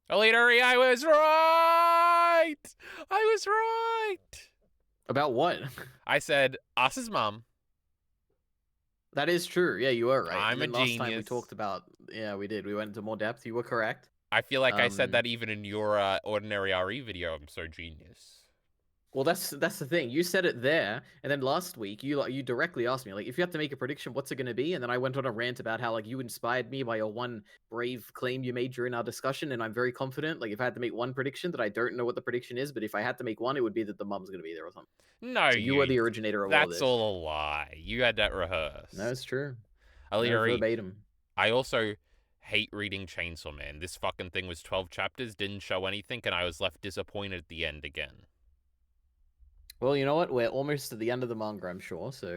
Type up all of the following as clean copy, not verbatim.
Elitari, I was right! I was right! About what? I said, Asa's mom. That is true. Yeah, you were right. I'm And a then last time we genius. talked about, yeah, we did. We went into more depth. You were correct. I feel like I said that even in your Ordinary RE video. I'm so genius. Well, that's the thing. You said it there, and then last week you directly asked me, like, if you have to make a prediction, what's it going to be? And then I went on a rant about how, like, you inspired me by your one brave claim you made during our discussion, and I'm very confident. Like, if I had to make one prediction, that I don't know what the prediction is, but if I had to make one, it would be that the mum's going to be there or something. No, So you were the originator of all that's this. all a lie. You had that rehearsed. No, it's true. No, Elitari, verbatim. I also hate reading Chainsaw Man. This fucking thing was 12 chapters, didn't show anything, and I was left disappointed at the end again. Well, you know what? We're almost at the end of the manga, I'm sure, so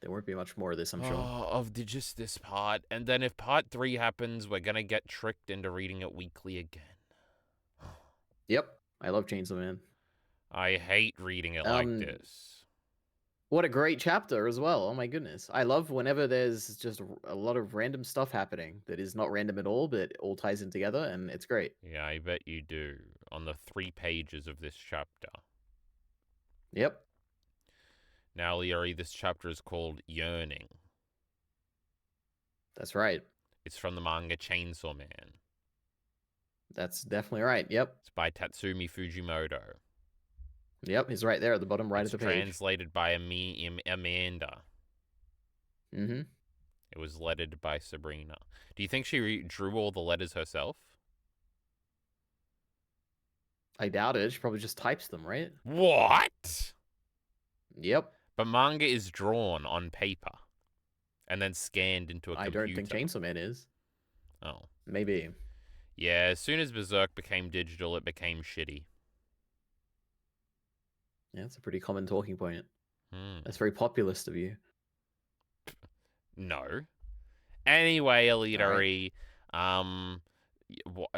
there won't be much more of this, I'm sure. Of just this part. And then if part 3 happens, we're gonna get tricked into reading it weekly again. Yep. I love Chainsaw Man. I hate reading it like this. What a great chapter as well. Oh my goodness. I love whenever there's just a lot of random stuff happening that is not random at all, but all ties in together, and it's great. Yeah, I bet you do. On the 3 pages of this chapter. Yep. Now, Leary, this chapter is called Yearning. That's right. It's from the manga Chainsaw Man. That's definitely right. Yep. It's by Tatsumi Fujimoto. Yep, he's right there at the bottom right of the page. Translated by Amanda. Mm-hmm. It was lettered by Sabrina. Do you think she drew all the letters herself? I doubt it. She probably just types them, right? What? Yep. But manga is drawn on paper and then scanned into a computer. I don't think Chainsaw Man is. Oh. Maybe. Yeah, as soon as Berserk became digital, it became shitty. Yeah, it's a pretty common talking point. That's very populist of you. No. Anyway, Elitari,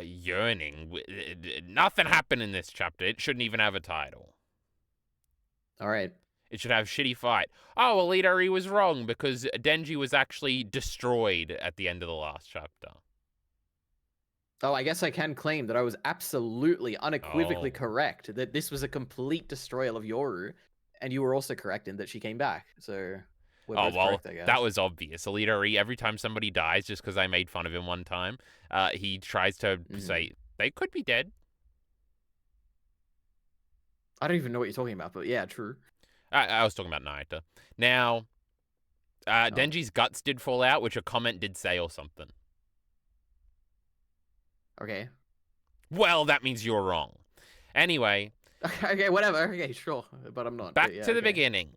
Yearning. Nothing happened in this chapter. It shouldn't even have a title. All right. It should have shitty fight. Oh, Elitari was wrong because Denji was actually destroyed at the end of the last chapter. Oh, I guess I can claim that I was absolutely, unequivocally correct that this was a complete destroyal of Yoru, and you were also correct in that she came back. So we're both correct, I guess. That was obvious. Elitari, every time somebody dies, just because I made fun of him one time, he tries to say they could be dead. I don't even know what you're talking about, but yeah, true. I was talking about Naita. Now, Denji's guts did fall out, which a comment did say or something. Okay. Well, that means you're wrong. Anyway. Okay, whatever. Okay, sure. But I'm not. Back to the beginning.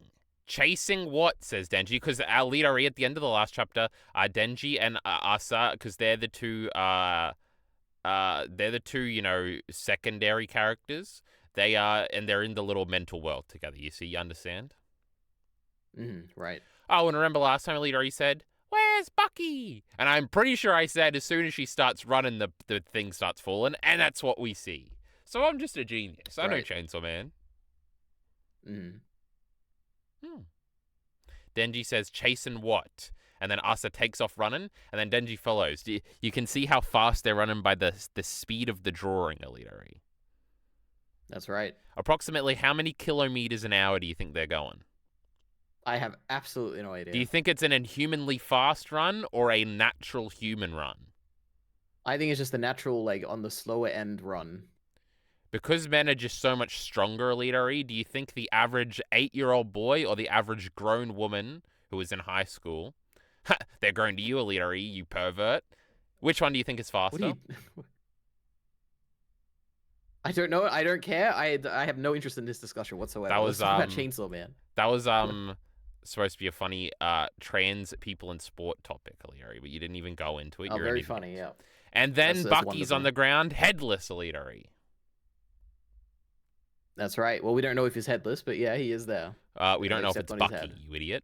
Chasing what, says Denji, because our leader at the end of the last chapter are Denji and Asa, because they're the two, secondary characters. They are, and they're in the little mental world together. You understand? Right. Oh, and remember last time Leader said, "Where's Bucky?" And I'm pretty sure I said as soon as she starts running, the thing starts falling, and that's what we see. So I'm just a genius. I know Chainsaw Man. Denji says, "Chasing what?" And then Asa takes off running, and then Denji follows. You can see how fast they're running by the speed of the drawing, Elitari. That's right. Approximately how many kilometers an hour do you think they're going? I have absolutely no idea. Do you think it's an inhumanly fast run or a natural human run? I think it's just the natural, like, on the slower end run. Because men are just so much stronger, Elitari, do you think the average 8-year-old boy or the average grown woman who is in high school, they're grown to you, Elitari, you pervert, which one do you think is faster? I don't know. I don't care. I have no interest in this discussion whatsoever. That was Let's talk about Chainsaw Man. That was supposed to be a funny trans people in sport topic, Elitari, but you didn't even go into it. Oh, very funny, yeah. And then Bucky's on the ground, headless, Elitari. That's right. Well, we don't know if he's headless, but yeah, he is there. We don't know if it's Bucky, you idiot.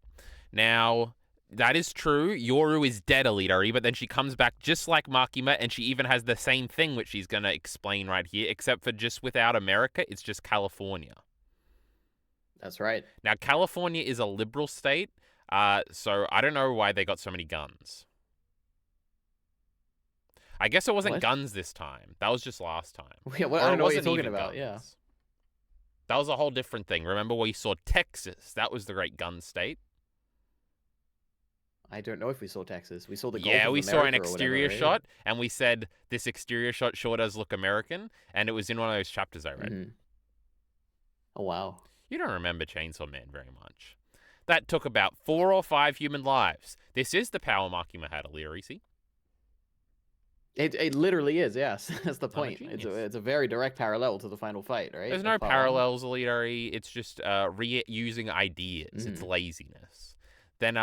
Now, that is true. Yoru is dead, Elitari, but then she comes back just like Makima, and she even has the same thing, which she's going to explain right here, except for just without America, it's just California. That's right. Now, California is a liberal state, so I don't know why they got so many guns. I guess it wasn't What? guns this time. That was just last time. Yeah, well, I Or don't it know what you're wasn't talking even about. Yeah. guns. That was a whole different thing. Remember we saw Texas? That was the great gun state. I don't know if we saw Texas. We saw the Gulf Yeah, of we saw an America or whatever, exterior right? shot, and we said this exterior shot sure does look American, and it was in one of those chapters I read. Mm-hmm. Oh, wow. You don't remember Chainsaw Man very much. That took about 4 or 5 human lives. This is the power Makima had, Illyri, see? It literally is, yes. That's the I'm a point. genius. It's a very direct parallel to the final fight, right? There's Of no part one. parallels, Illyri. It's just reusing ideas. It's laziness. Then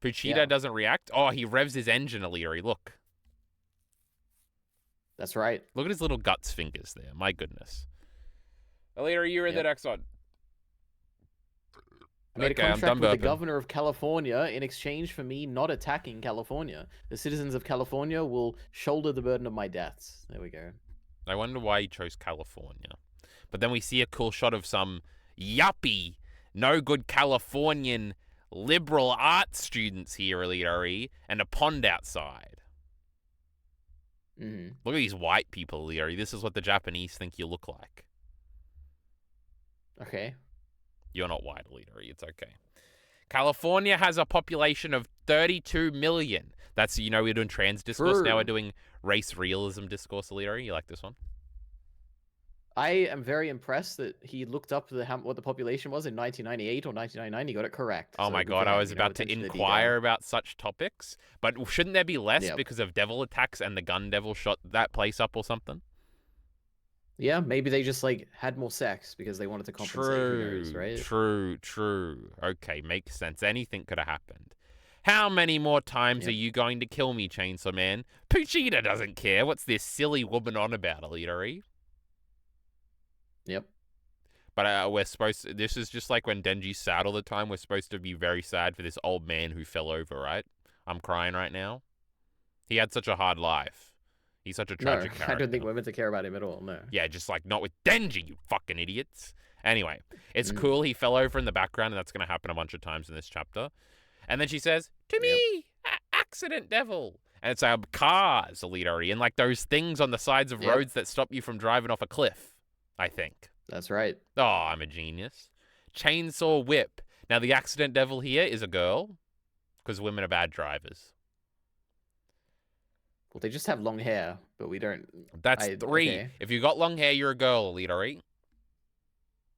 Puchita doesn't react. Oh, he revs his engine, Illyri. Look. That's right. Look at his little guts fingers there. My goodness. Illyri, you read the next one. I made Okay, a I'm contract done with the burping. governor of California in exchange for me not attacking California. The citizens of California will shoulder the burden of my deaths. There we go. I wonder why he chose California. But then we see a cool shot of some yuppie, no good Californian liberal arts students here, Illyri, and a pond outside. Mm-hmm. Look at these white people, Illyri. This is what the Japanese think you look like. Okay. You're not white, Illyri. It's okay. California has a population of 32 million. That's, we're doing trans discourse. Now we're doing race realism discourse, Illyri. You like this one? I am very impressed that he looked up what the population was in 1998 or 1999. He got it correct. Oh so my good god, for I him, was about to attention inquire detail. about such topics. But shouldn't there be less Yep. because of devil attacks and the gun devil shot that place up or something? Yeah, maybe they just had more sex because they wanted to compensate. Who knows, right? True. Okay, makes sense. Anything could have happened. How many more times are you going to kill me, Chainsaw Man? Puchita doesn't care. What's this silly woman on about, Illyri? Yep. But we're supposed to, this is just like when Denji's sad all the time. We're supposed to be very sad for this old man who fell over, right? I'm crying right now. He had such a hard life. He's such a tragic character. I don't think we're meant to care about him at all, no. Yeah, just not with Denji, you fucking idiots. Anyway, it's cool. He fell over in the background, and that's going to happen a bunch of times in this chapter. And then she says, to me, accident devil. And it's cars, Illyri, and those things on the sides of roads that stop you from driving off a cliff, I think. That's right. Oh, I'm a genius. Chainsaw whip. Now, the accident devil here is a girl, because women are bad drivers. Well, they just have long hair, but we don't. That's 3. Okay. If you got long hair, you're a girl, Illyri.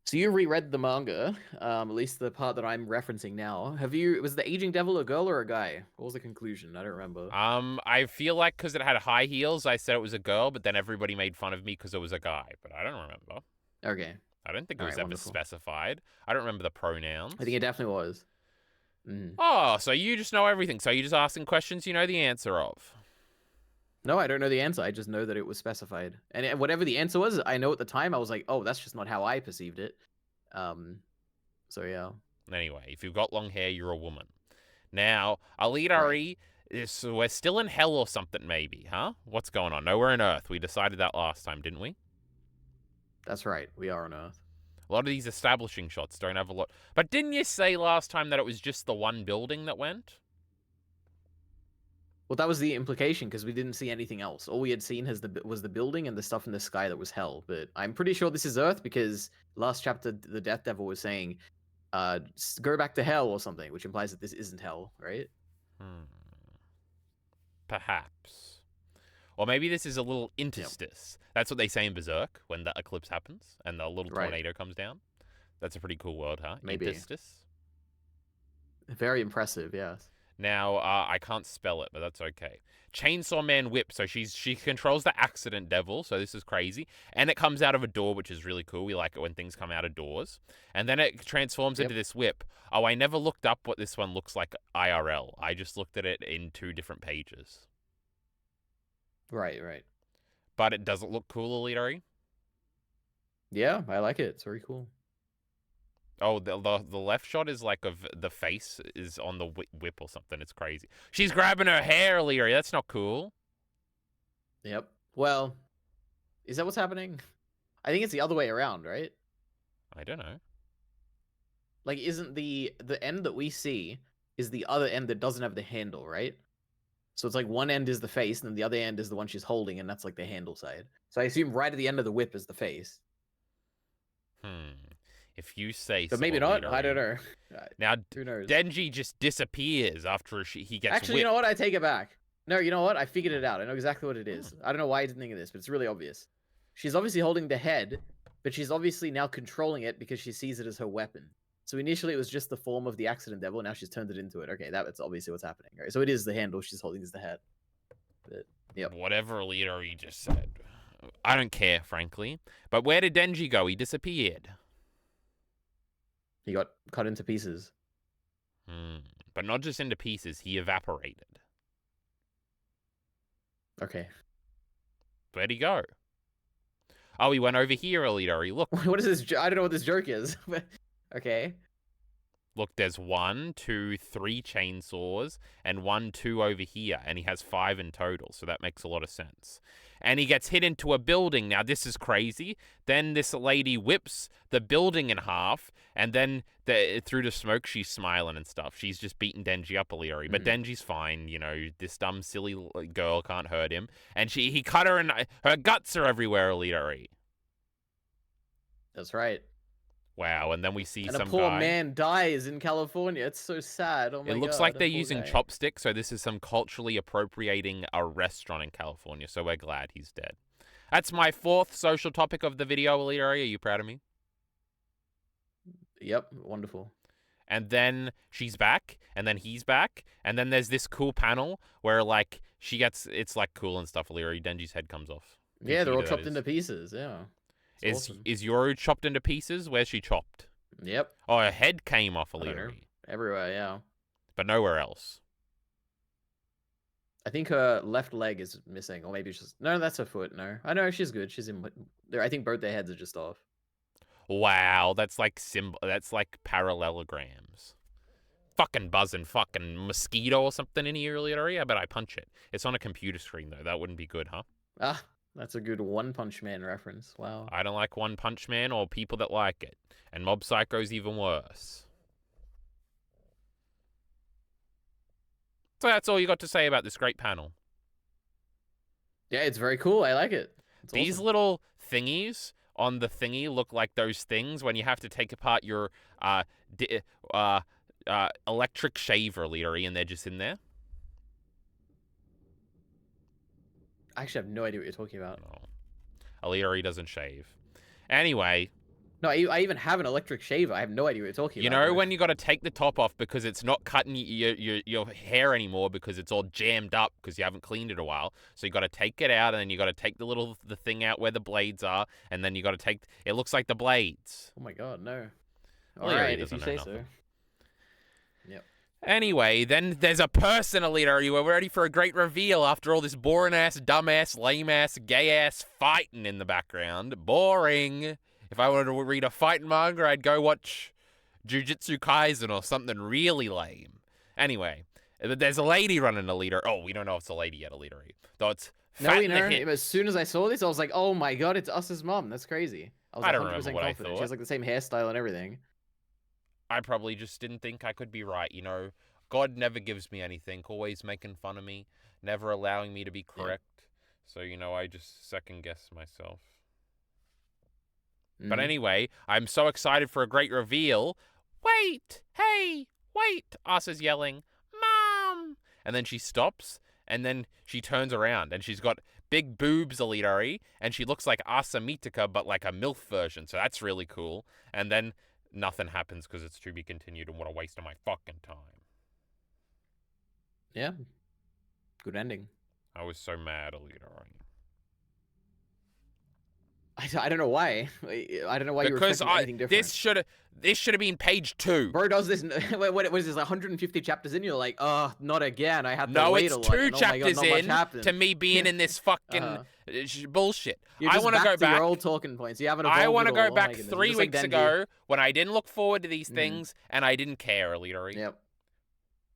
So you reread the manga, at least the part that I'm referencing now. Was the aging devil a girl or a guy? What was the conclusion? I don't remember. I feel like because it had high heels, I said it was a girl, but then everybody made fun of me because it was a guy. But I don't remember. Okay. I don't think it was ever specified. I don't remember the pronouns. I think it definitely was. Oh, so you just know everything. So you're just asking questions you know the answer of. No, I don't know the answer. I just know that it was specified. And whatever the answer was, I know at the time I was like, oh, that's just not how I perceived it. So yeah. Anyway, if you've got long hair, you're a woman. Now, Illyri, we're still in hell or something maybe, huh? What's going on? No, we're in Earth. We decided that last time, didn't we? That's right. We are on Earth. A lot of these establishing shots don't have a lot. But didn't you say last time that it was just the one building that went? Well, that was the implication because we didn't see anything else. All we had seen was the building and the stuff in the sky that was hell. But I'm pretty sure this is Earth because last chapter the Death Devil was saying, "Go back to hell" or something, which implies that this isn't hell, right? Perhaps. Or maybe this is a little interstice. Yep. That's what they say in Berserk when the eclipse happens and the little tornado comes down. That's a pretty cool word, huh? Maybe. Interstice. Very impressive, yes. Now, I can't spell it, but that's okay. Chainsaw Man whip. So she controls the accident devil. So this is crazy. And it comes out of a door, which is really cool. We like it when things come out of doors. And then it transforms into this whip. Oh, I never looked up what this one looks like IRL. I just looked at it in 2 different pages. Right. But it doesn't look cool, Illyri. Yeah, I like it. It's very cool. Oh, the left shot is of the face is on the whip or something. It's crazy. She's grabbing her hair, Illyri. That's not cool. Yep. Well, is that what's happening? I think it's the other way around, right? I don't know. Isn't the end that we see is the other end that doesn't have the handle, right? So it's like one end is the face, and then the other end is the one she's holding, and that's like the handle side. So I assume right at the end of the whip is the face. If you say But so, maybe not. I don't Leadery. know. Now, Who knows? Denji just disappears after he gets Actually, you whipped. know what? I take it back. No, you know what? I figured it out. I know exactly what it Hmm. is. I don't know why I didn't think of this, but it's really obvious. She's obviously holding the head, but she's obviously now controlling it because she sees it as her weapon. So initially it was just the form of the accident devil. Now she's turned it into it. Okay, that's obviously what's happening. Right? So it is the handle she's holding is the head. But, yep. Whatever Leadery just said. I don't care, frankly. But where did Denji go? He disappeared. He got cut into pieces. But not just into pieces. He evaporated. Okay. Where'd he go? Oh, he went over here, Leadery. Look. What is this? I don't know what this joke is. Okay. Look, there's 1, 2, 3 chainsaws and 1, 2 over here, and he has 5 in total, so that makes a lot of sense. And he gets hit into a building. Now, this is crazy. Then this lady whips the building in half, and then through the smoke, she's smiling and stuff. She's just beating Denji up a Leary, but Denji's fine. You know, this dumb, silly girl can't hurt him. And he cut her, and her guts are everywhere, Leary. That's right. Wow, and then we see and some a poor guy. man dies in California. It's so sad. Oh my god. It looks like they're using chopsticks, so this is some culturally appropriating a restaurant in California, so we're glad he's dead. That's my 4th social topic of the video, Leadery. Are you proud of me? Yep, wonderful. And then she's back, and then he's back, and then there's this cool panel where, like, it's, like, cool and stuff, Leadery. Denji's head comes off. Yeah, they're all chopped into pieces, yeah. Is Yoru chopped into pieces? Where's she chopped? Yep. Oh, her head came off Leadery. Everywhere, yeah. But nowhere else. I think her left leg is missing, or maybe she's... No, that's her foot, no. I know, she's good. She's in... I think both their heads are just off. Wow, that's like parallelograms. Fucking buzzing fucking mosquito or something in here earlier. I bet I punch it. It's on a computer screen, though. That wouldn't be good, huh? Ah, that's a good One Punch Man reference. Wow. I don't like One Punch Man or people that like it. And Mob Psycho's even worse. So that's all you got to say about this great panel. Yeah, it's very cool. I like it. It's These awesome. little thingies on the thingy look like those things when you have to take apart your electric shaver, Leadery, and they're just in there. I actually have no idea what you're talking about. No. Leadery doesn't shave. Anyway. No, I even have an electric shaver. I have no idea what you're talking about. You know when you got to take the top off because it's not cutting your hair anymore because it's all jammed up because you haven't cleaned it a while. So you got to take it out and then you got to take the thing out where the blades are and then you got to take... It looks like the blades. Oh my god, no. Alright, if you say so. Yep. Anyway, then there's a person, Alita. You were ready for a great reveal after all this boring-ass, dumb-ass, lame-ass, gay-ass fighting in the background. Boring. If I wanted to read a fighting manga, I'd go watch Jujutsu Kaisen or something really lame. Anyway, there's a lady running a leader. Oh, we don't know if it's a lady yet, a leader. Though it's fat no, in the hip. As soon as I saw this, I was like, oh my god, it's Us's mom. That's crazy. I was I don't 100% remember what confident. I thought. She has like the same hairstyle and everything. I probably just didn't think I could be right, you know. God never gives me anything, always making fun of me, never allowing me to be correct. Yeah. So, you know, I just second-guess myself. But anyway, I'm so excited for a great reveal. Wait! Hey! Wait! Asa's yelling, Mom! And then she stops, and then she turns around, and she's got big boobs, Alidari, and she looks like Asa Mitika, but like a MILF version, so that's really cool. And then nothing happens because it's to be continued, and what a waste of my fucking time. Yeah. Good ending. I was so mad, Alidari. I don't know why. I don't know why you were expecting anything different. This should have been page 2. Bro does this. What is this? 150 chapters in. You're like, oh, not again. I had to wait a lot. No, it's 2 chapters in to me being in this fucking bullshit. I want to go back to your old talking points. You haven't. I want to go back 3 weeks ago when I didn't look forward to these things and I didn't care, Alidari. Yep.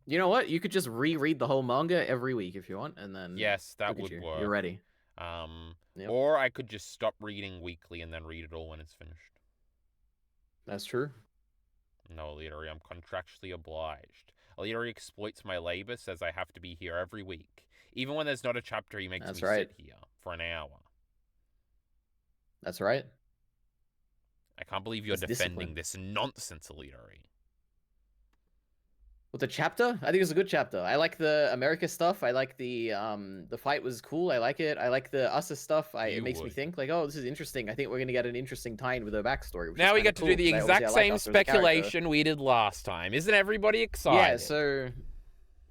You know what? You could just reread the whole manga every week if you want, and then yes, that would work. You're ready. Yep. Or I could just stop reading weekly and then read it all when it's finished. That's true. No, Alidari, I'm contractually obliged. Alidari exploits my labor, says I have to be here every week. Even when there's not a chapter, he makes That's me right. sit here for an hour. That's right. I can't believe you're It's defending discipline. this nonsense, Elitari. With the chapter, I think it's a good chapter. I like the America stuff. I like the fight was cool. I like it. I like the Asa stuff. It You makes me would. think like, oh, this is interesting. I think we're gonna get an interesting tie-in with her backstory, which is Now we kind of get to cool. do the Because obviously exact I like same Asa as a character. speculation we did last time. Isn't everybody excited? Yeah. So,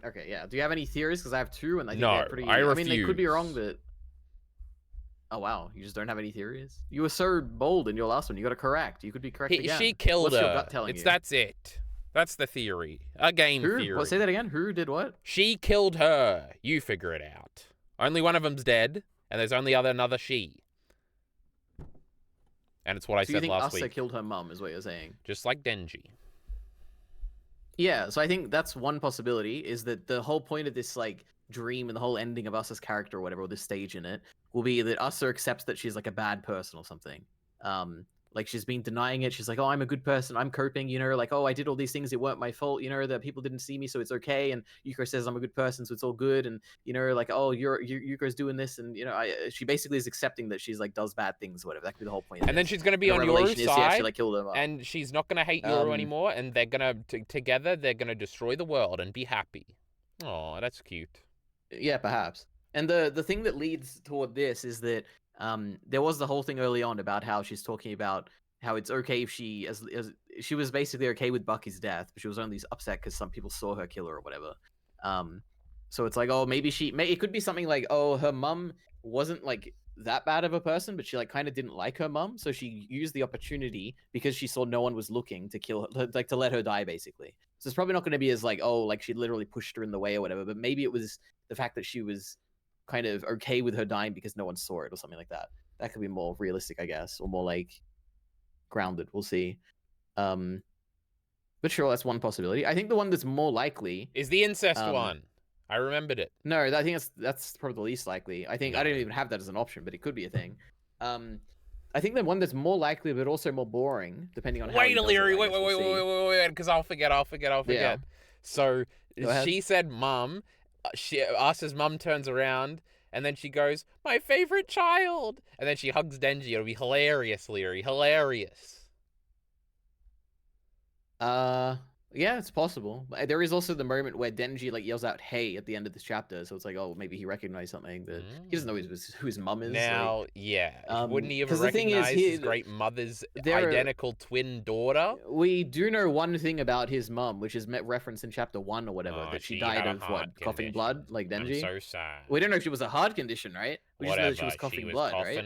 okay, yeah. Do you have any theories? Because I have two, and I think No, they're pretty. I I mean, they could be wrong, refuse. but oh wow, you just don't have any theories. You were so bold in your last one. You got it correct. You could be correct again. She killed What's her. your gut telling you? That's it. That's the theory. A game Who? theory. What? Say that again. Who did what? She killed her. You figure it out. Only one of them's dead, and there's only another she. And it's what I So you said think last Asa week. killed her mum, is what you're saying? Just like Denji. Yeah, so I think that's one possibility, is that the whole point of this like dream and the whole ending of Asa's character or whatever, or this stage in it, will be that Asa accepts that she's like a bad person or something. Like she's been denying it. She's like, oh, I'm a good person. I'm coping, like, oh, I did all these things. It weren't my fault, that people didn't see me, so it's okay. And Yuko says I'm a good person, so it's all good. And like, oh, Yuko's doing this, and she basically is accepting that she's like does bad things or whatever. That could be the whole point. And then she's gonna be on Yoru's side, like, killed her mom. and she's not gonna hate Yoru anymore. And they're gonna together they're gonna destroy the world and be happy. Oh, that's cute. Yeah, perhaps. And the thing that leads toward this is that there was the whole thing early on about how she's talking about how it's okay if she as she was basically okay with Bucky's death, but she was only upset because some people saw her kill her or whatever. So it's like, oh, maybe it could be something like, oh, her mum wasn't like that bad of a person, but she like kind of didn't like her mum, so she used the opportunity because she saw no one was looking to kill her, like to let her die basically. So it's probably not going to be as like, oh, like she literally pushed her in the way or whatever, but maybe it was the fact that she was kind of okay with her dying because no one saw it or something like that. That could be more realistic, I guess, or more like grounded. We'll see. But sure, that's one possibility. I think the one that's more likely is the incest one. I remembered it. No, I think that's probably the least likely. I think I don't even have that as an option, but it could be a thing. I think the one that's more likely, but also more boring, depending on how. Wait, Illyri, wait, because I'll forget. Yeah. So she said, "Mum." Asa's mum turns around, and then she goes, "My favorite child," and then she hugs Denji. It'll be hilarious, Leary. Hilarious. Yeah, it's possible. But there is also the moment where Denji like yells out "Hey" at the end of this chapter, so it's like, oh, maybe he recognized something, but he doesn't know who his mum is. Now, like, yeah, wouldn't he have recognized his great mother's identical twin daughter? We do know one thing about his mum, which is referenced in chapter 1 or whatever, that she died of what, coughing blood, like Denji. I'm so sad. We don't know if she was a heart condition, right? We just know that she was coughing blood, right?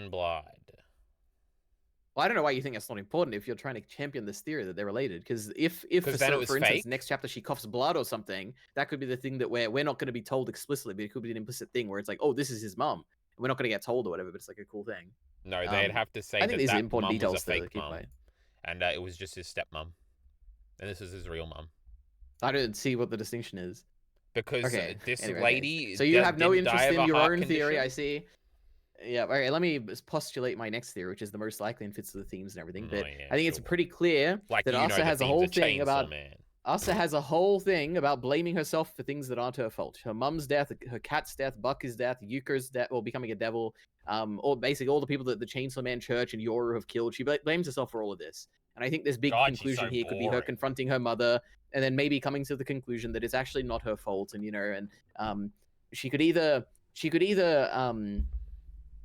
Well, I don't know why you think that's not important if you're trying to champion this theory that they're related. Because if for instance, next chapter she coughs blood or something, that could be the thing that we're not going to be told explicitly, but it could be an implicit thing where it's like, oh, this is his mum. We're not going to get told or whatever, but it's like a cool thing. No, they'd have to say that important details was a fake mum, and it was just his stepmom, and this is his real mum. I don't see what the distinction is. Because this lady. So you have no interest in your own theory, I see. Yeah, all right, let me postulate my next theory, which is the most likely and fits to the themes and everything. But I think it's pretty clear that Asa has a whole thing about Asa has a whole thing about blaming herself for things that aren't her fault. Her mum's death, her cat's death, Bucky's death, Yuko's death, or becoming a devil, or basically all the people that the Chainsaw Man Church and Yoru have killed. She blames herself for all of this. And I think this big conclusion here could be her confronting her mother, and then maybe coming to the conclusion that it's actually not her fault. And she could either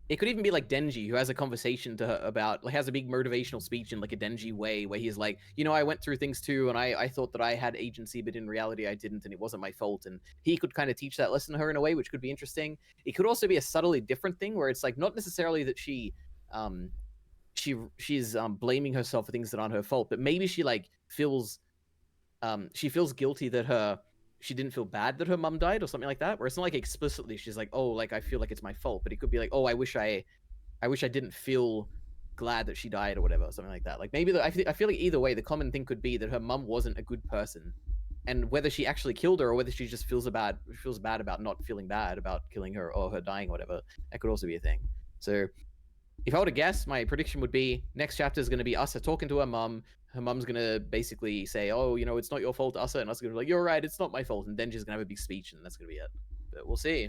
it could even be like Denji, who has a conversation to her about, like, has a big motivational speech in like a Denji way, where he's like, I went through things too, and I thought that I had agency, but in reality I didn't, and it wasn't my fault. And he could kind of teach that lesson to her in a way, which could be interesting. It could also be a subtly different thing, where it's like not necessarily that she's blaming herself for things that aren't her fault, but maybe she like feels guilty that she didn't feel bad that her mum died or something like that, where it's not like explicitly she's like, oh, like I feel like it's my fault, but it could be like, oh, I wish I didn't feel glad that she died or whatever, or something like that. Like maybe I feel like either way, the common thing could be that her mum wasn't a good person, and whether she actually killed her or whether she just feels bad about not feeling bad about killing her or her dying or whatever, that could also be a thing. So if I were to guess, my prediction would be next chapter is going to be Asa talking to her mum. Her mum's going to basically say, oh, it's not your fault, Asa. And Asa's going to be like, you're right, it's not my fault. And Denji's going to have a big speech, and that's going to be it. But we'll see.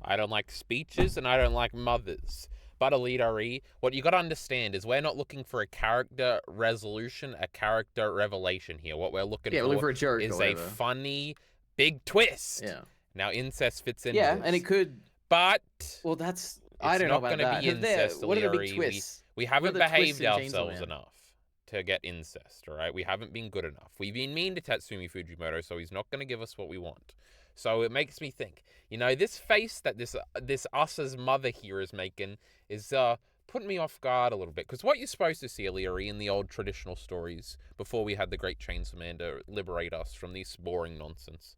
I don't like speeches, and I don't like mothers. But Elite what you got to understand is we're not looking for a character resolution, a character revelation here. What we're looking Yeah, we're looking for for a joke or is a whatever. funny big twist. Yeah. Now incest fits into Yeah, and it this, could. but Well, that's I it's don't know not going about to be that. There, incest, what are the big Elite. twists? We What are haven't the twists behaved in Chainsaw ourselves Man? enough to get incest, all right? We haven't been good enough. We've been mean to Tatsumi Fujimoto, so he's not going to give us what we want. So it makes me think, this face that this us's mother here is making is putting me off guard a little bit. Because what you're supposed to see, Illyri, in the old traditional stories before we had the Great Chainsaw Man to liberate us from this boring nonsense,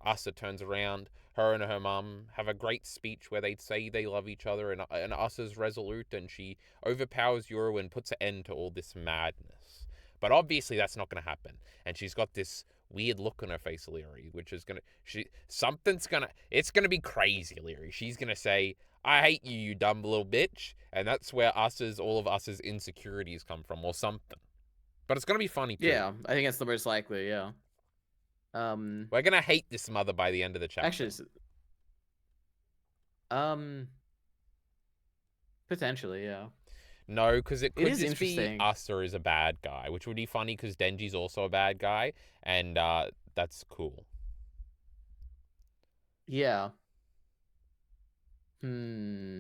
Asa turns around, her and her mum have a great speech where they say they love each other, and Asa's resolute, and she overpowers Yuru and puts an end to all this madness. But obviously that's not going to happen. And she's got this weird look on her face, Illyri, which is it's gonna be crazy, Illyri. She's gonna say, I hate you, you dumb little bitch. And that's where all of us's insecurities come from, or something. But it's gonna be funny too. Yeah, I think that's the most likely, yeah. We're gonna hate this mother by the end of the chapter. Actually, potentially, yeah. No, because it could just be interesting. Asa is a bad guy, which would be funny because Denji's also a bad guy, and that's cool. Yeah. Hmm.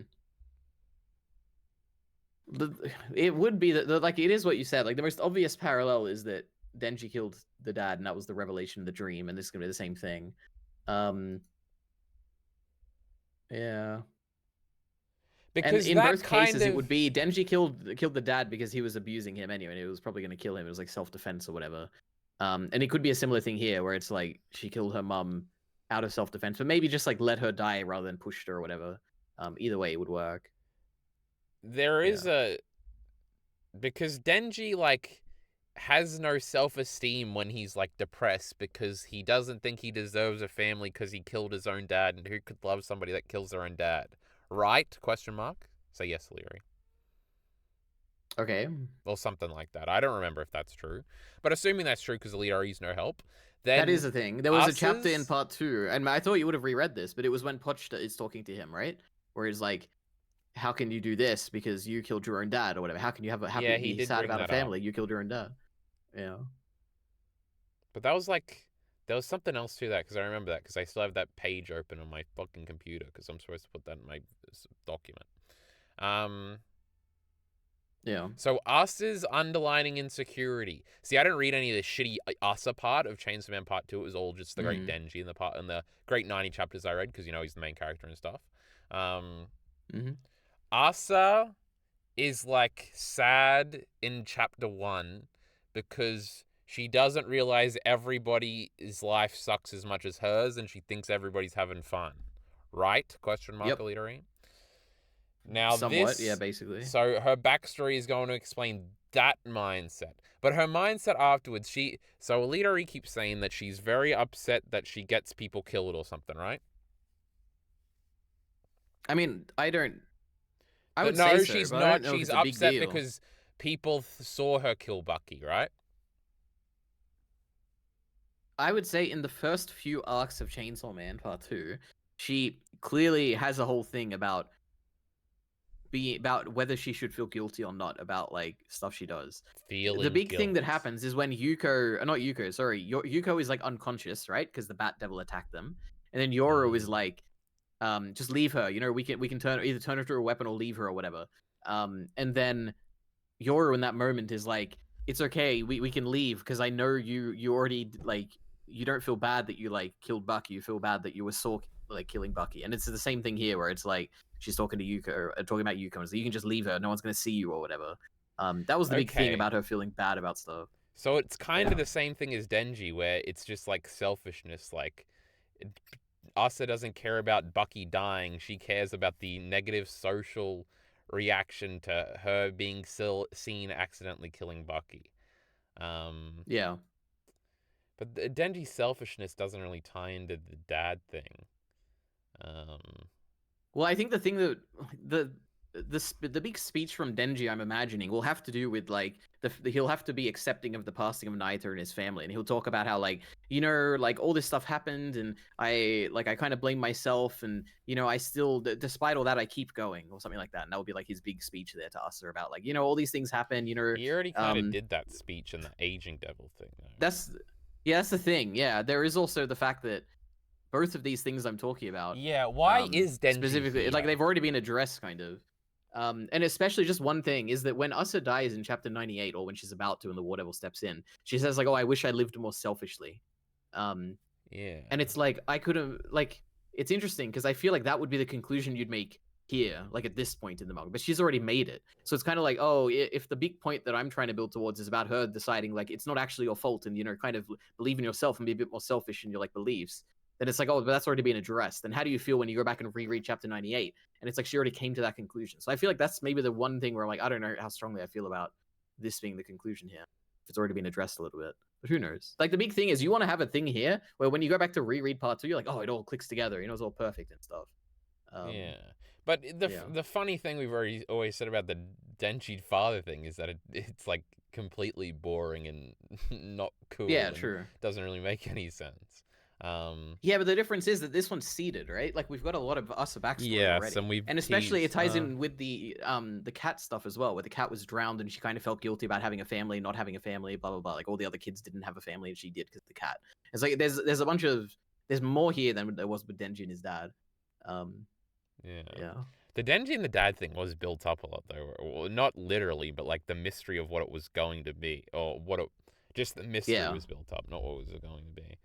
It would be that, like, it is what you said. Like, the most obvious parallel is that Denji killed the dad, and that was the revelation of the dream, and this is gonna be the same thing. Yeah. Because and in that both cases, it kind of would be Denji killed the dad because he was abusing him anyway, and it was probably going to kill him. It was like self-defense or whatever. And it could be a similar thing here, where it's like she killed her mum out of self-defense, but maybe just like let her die rather than pushed her or whatever. Either way, it would work. there is Yeah. because Denji like has no self-esteem when he's like depressed because he doesn't think he deserves a family because he killed his own dad, and who could love somebody that kills their own dad, right? Question mark. Say yes, Leary. Okay. Or something like that. I don't remember if that's true, but assuming that's true because Leary's no help, That is then the thing. There was a chapter in part 2, and I thought you would have reread this, but it was when Pochta is talking to him, right? Where he's like, how can you do this because you killed your own dad or whatever? How can you have a happy yeah, he be did sad bring about a that up. family? You killed your own dad. Yeah. But that was like there was something else to that because I remember that because I still have that page open on my fucking computer because I'm supposed to put that in my document. Yeah. So Asa's underlining insecurity. See, I didn't read any of the shitty Asa part of Chainsaw Man Part 2. It was all just the great Denji in the great 90 chapters I read because he's the main character and stuff. Asa is like sad in chapter 1 because she doesn't realize everybody's life sucks as much as hers and she thinks everybody's having fun. Right? Question mark, Yep. Alita. Now Somewhat, yeah, basically. so her backstory is going to explain that mindset. But her mindset afterwards, so Alita keeps saying that she's very upset that she gets people killed or something, right? I mean, I would No, say so, she's but I don't not. know if She's it's a big upset deal. because people saw her kill Bucky, right? I would say in the first few arcs of Chainsaw Man Part 2, she clearly has a whole thing about whether she should feel guilty or not about like stuff she does. The Feeling big thing guilt. that happens is when not Yuko, sorry, Yuko is like unconscious, right? Because the Bat Devil attacked them, and then Yoru is like, just leave her. We can either turn her to a weapon or leave her or whatever. And then Yoru in that moment is like, it's okay, we can leave because I know you already like you don't feel bad that you like killed Bucky. You feel bad that you were saw like killing Bucky, and it's the same thing here where it's like she's talking to Yuko, or talking about Yuko, and so you can just leave her. No one's gonna see you or whatever. That was the big thing Okay. about her feeling bad about stuff. So it's kind Yeah. of the same thing as Denji, where it's just like selfishness. Like, Asa doesn't care about Bucky dying. She cares about the negative social reaction to her being seen accidentally killing Bucky. Yeah. But Denji's selfishness doesn't really tie into the dad thing. Well, I think the thing that the the big speech from Denji, I'm imagining, will have to do with like he'll have to be accepting of the passing of Naito and his family, and he'll talk about how like like all this stuff happened, and I kind of blame myself, and I still despite all that I keep going or something like that, and that would be like his big speech there to Asa about like all these things happen, He already kind of did that speech in the aging devil thing, though. That's the thing. Yeah, there is also the fact that both of these things I'm talking about. Yeah, why is Denji specifically here? like they've already been addressed, kind of. And especially just one thing is that when Asa dies in chapter 98, or when she's about to, and the War Devil steps in, she says like, "Oh, I wish I lived more selfishly." Yeah. And it's like I could have like it's interesting because I feel like that would be the conclusion you'd make here, like at this point in the manga. But she's already made it, so it's kind of like, oh, if the big point that I'm trying to build towards is about her deciding like it's not actually your fault, and kind of believe in yourself and be a bit more selfish in your like beliefs, then it's like, oh, but that's already been addressed. Then how do you feel when you go back and reread chapter 98? And it's like she already came to that conclusion. So I feel like that's maybe the one thing where I'm like, I don't know how strongly I feel about this being the conclusion here. If it's already been addressed a little bit. But who knows? Like the big thing is you want to have a thing here where when you go back to reread part 2, you're like, oh, it all clicks together. It's all perfect and stuff. Yeah. But the funny thing we've always said about the Denji father thing is that it's like completely boring and not cool. Yeah, true. Doesn't really make any sense. Yeah, but the difference is that this one's seeded, right? Like we've got a lot of Asa backstory already. And especially it ties in with the cat stuff as well, where the cat was drowned and she kind of felt guilty about having a family, not having a family, blah blah blah. Like all the other kids didn't have a family and she did because of the cat. It's like there's a bunch of there's more here than there was with Denji and his dad. Yeah. The Denji and the dad thing was built up a lot, though. Well, not literally, but like the mystery of what it was going to be, or just the mystery was built up, not what was it going to be.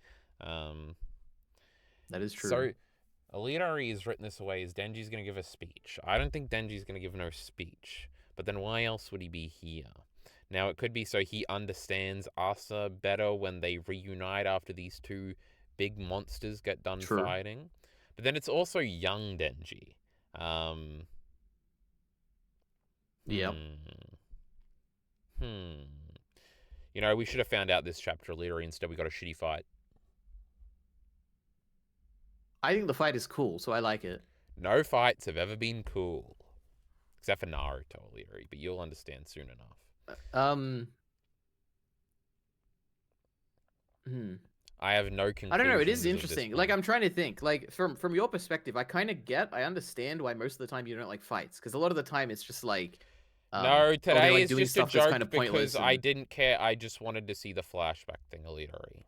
That is true. So, Alidari has written this away as Denji's going to give a speech. I don't think Denji's going to give no speech, but then why else would he be here? Now, it could be so he understands Asa better when they reunite after these two big monsters get done fighting. But then it's also young Denji. Yep. We should have found out this chapter later. Instead, we got a shitty fight. I think the fight is cool, so I like it. No fights have ever been cool. Except for Naruto, Leary, but you'll understand soon enough. I have no conclusion. I don't know. It is interesting. Like I'm trying to think. Like from your perspective, I understand why most of the time you don't like fights, because a lot of the time it's just like. No, today is just a joke kind of because I didn't care. I just wanted to see the flashback thing, Alidari.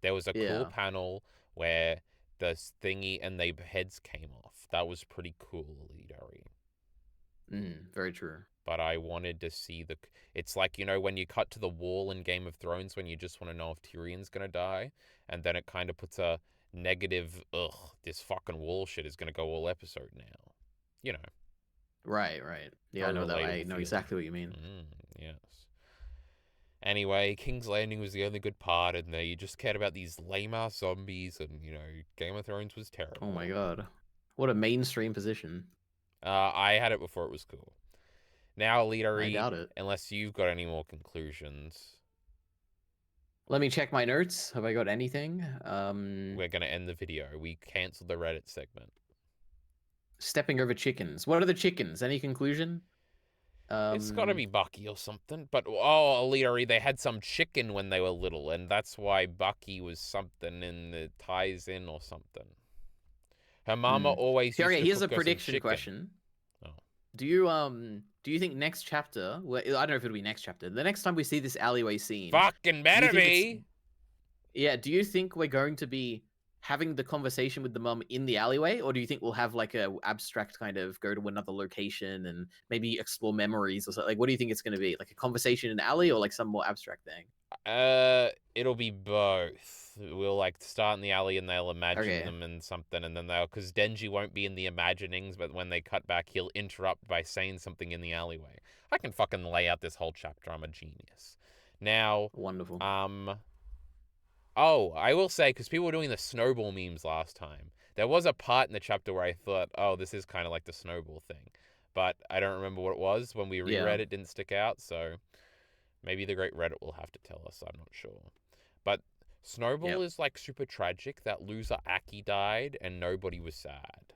There was a cool panel where the thingy and their heads came off. That was pretty cool, Alidari. Very true. But I wanted to see it's like, when you cut to the wall in Game of Thrones when you just want to know if Tyrion's going to die, and then it kind of puts a negative, this fucking wall shit is going to go all episode now. Right. Yeah, I know that. I know exactly what you mean. Yes. Anyway, King's Landing was the only good part, and you just cared about these lame-ass zombies, and, Game of Thrones was terrible. Oh my god. What a mainstream position. I had it before it was cool. Now, Alidari, I doubt it. Unless you've got any more conclusions. Let me check my notes. Have I got anything? We're going to end the video. We cancelled the Reddit segment. Stepping over chickens. What are the chickens? Any conclusion? It's got to be Bucky or something. But, Alidari, they had some chicken when they were little, and that's why Bucky was something, and it ties in or something. Her mama always used to here's a cook her prediction question. Oh. Do you think next chapter? Well, I don't know if it'll be next chapter. The next time we see this alleyway scene, fucking better be. Yeah. Do you think we're going to be having the conversation with the mum in the alleyway, or do you think we'll have like a abstract kind of go to another location and maybe explore memories or something? Like, what do you think it's going to be? Like a conversation in the alley, or like some more abstract thing? It'll be both. We'll like start in the alley and they'll imagine them and something, and then because Denji won't be in the imaginings, but when they cut back, he'll interrupt by saying something in the alleyway. I can fucking lay out this whole chapter. I'm a genius. Now, wonderful. Oh, I will say, because people were doing the snowball memes last time, there was a part in the chapter where I thought, oh, this is kind of like the snowball thing, but I don't remember what it was. When we reread it, didn't stick out, so maybe the great Reddit will have to tell us. I'm not sure. But Snowball is like super tragic. That loser Aki died and nobody was sad.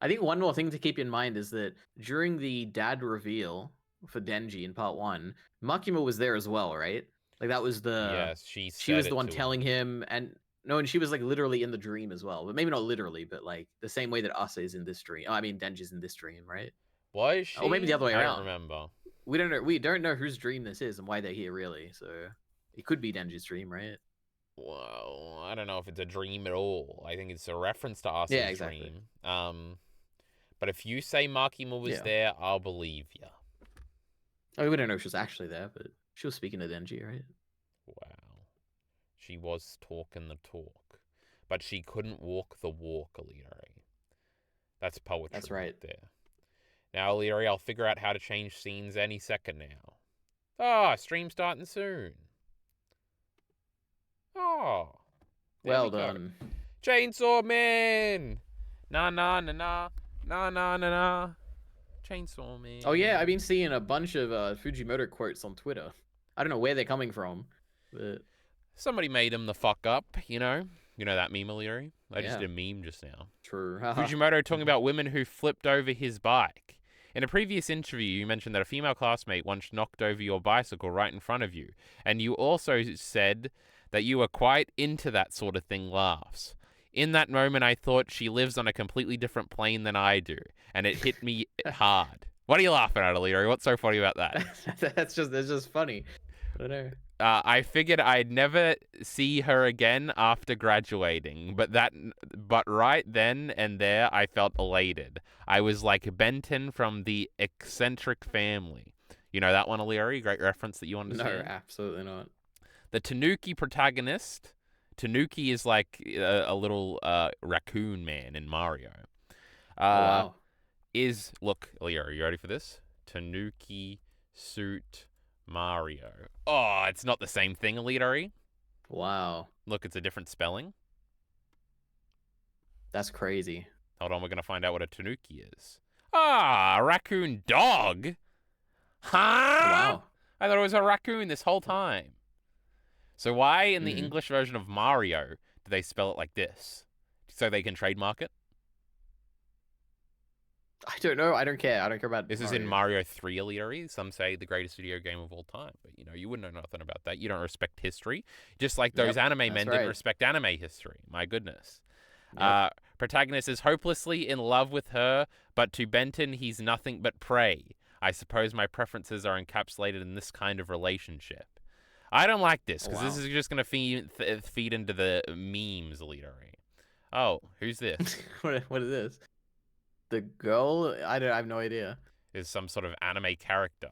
I think one more thing to keep in mind is that during the dad reveal for Denji in part 1, Makima was there as well, right? Like that was Yes, she she said was the it one to him. telling him, and no, and she was like literally in the dream as well, but maybe not literally, but like the same way that Asa is in this dream. Oh, I mean Denji's in this dream, right? Was Or maybe the she? other way I don't around. remember. We don't know whose dream this is and why they're here really. So it could be Denji's dream, right? Well, I don't know if it's a dream at all. I think it's a reference to Yeah, Asa's exactly. dream. But if you say Makima was Yeah. there, I'll believe you. I mean, we don't know if she was actually there, but she was speaking to Denji, right? Wow. She was talking the talk. But she couldn't walk the walk, Aliri. That's poetry That's right. there. Now, Aliri, I'll figure out how to change scenes any second now. Oh, stream starting soon. Oh, there we Well go. done. Chainsaw Man! Na na na na. Na na na na. Chainsaw Man. Oh yeah, I've been seeing a bunch of Fujimoto quotes on Twitter. I don't know where they're coming from, but Somebody made him the fuck up, you know? You know that meme, Aliri? I just yeah, did a meme just now. true. Fujimoto talking about women who flipped over his bike. In a previous interview, you mentioned that a female classmate once knocked over your bicycle right in front of you. And you also said that you were quite into that sort of thing laughs. In that moment, I thought she lives on a completely different plane than I do. And it hit me hard. What are you laughing at, Aliri? What's so funny about that? That's just funny. I don't know. I figured I'd never see her again after graduating, but right then and there, I felt elated. I was like Benton from the Eccentric Family. You know that one, Aliri? Great reference that you No, understand. absolutely not. The Tanuki protagonist. Tanuki is like a little raccoon man in Mario. Oh Uh, wow. look, Aliri, are you ready for this? Tanuki suit Mario. Oh, it's not the same thing, Aliri. Wow. Look, it's a different spelling. That's crazy. Hold on, we're going to find out what a tanuki is. Ah, a raccoon dog? Huh? Oh, wow. I thought it was a raccoon this whole time. So why in the Mm. English version of Mario do they spell it like this? So they can trademark it? I don't know. I don't care. I don't care about This is in Mario 3 Elite. Some say the greatest video game of all time. But, you wouldn't know nothing about that. You don't respect history. Just like those Yep, anime men that's didn't right. respect anime history. My goodness. Yep. Protagonist is hopelessly in love with her, but to Benton, he's nothing but prey. I suppose my preferences are encapsulated in this kind of relationship. I don't like this, because this is just going to feed into the memes, Elite. Oh, who's this? What is this? The girl? I have no idea. Is some sort of anime character.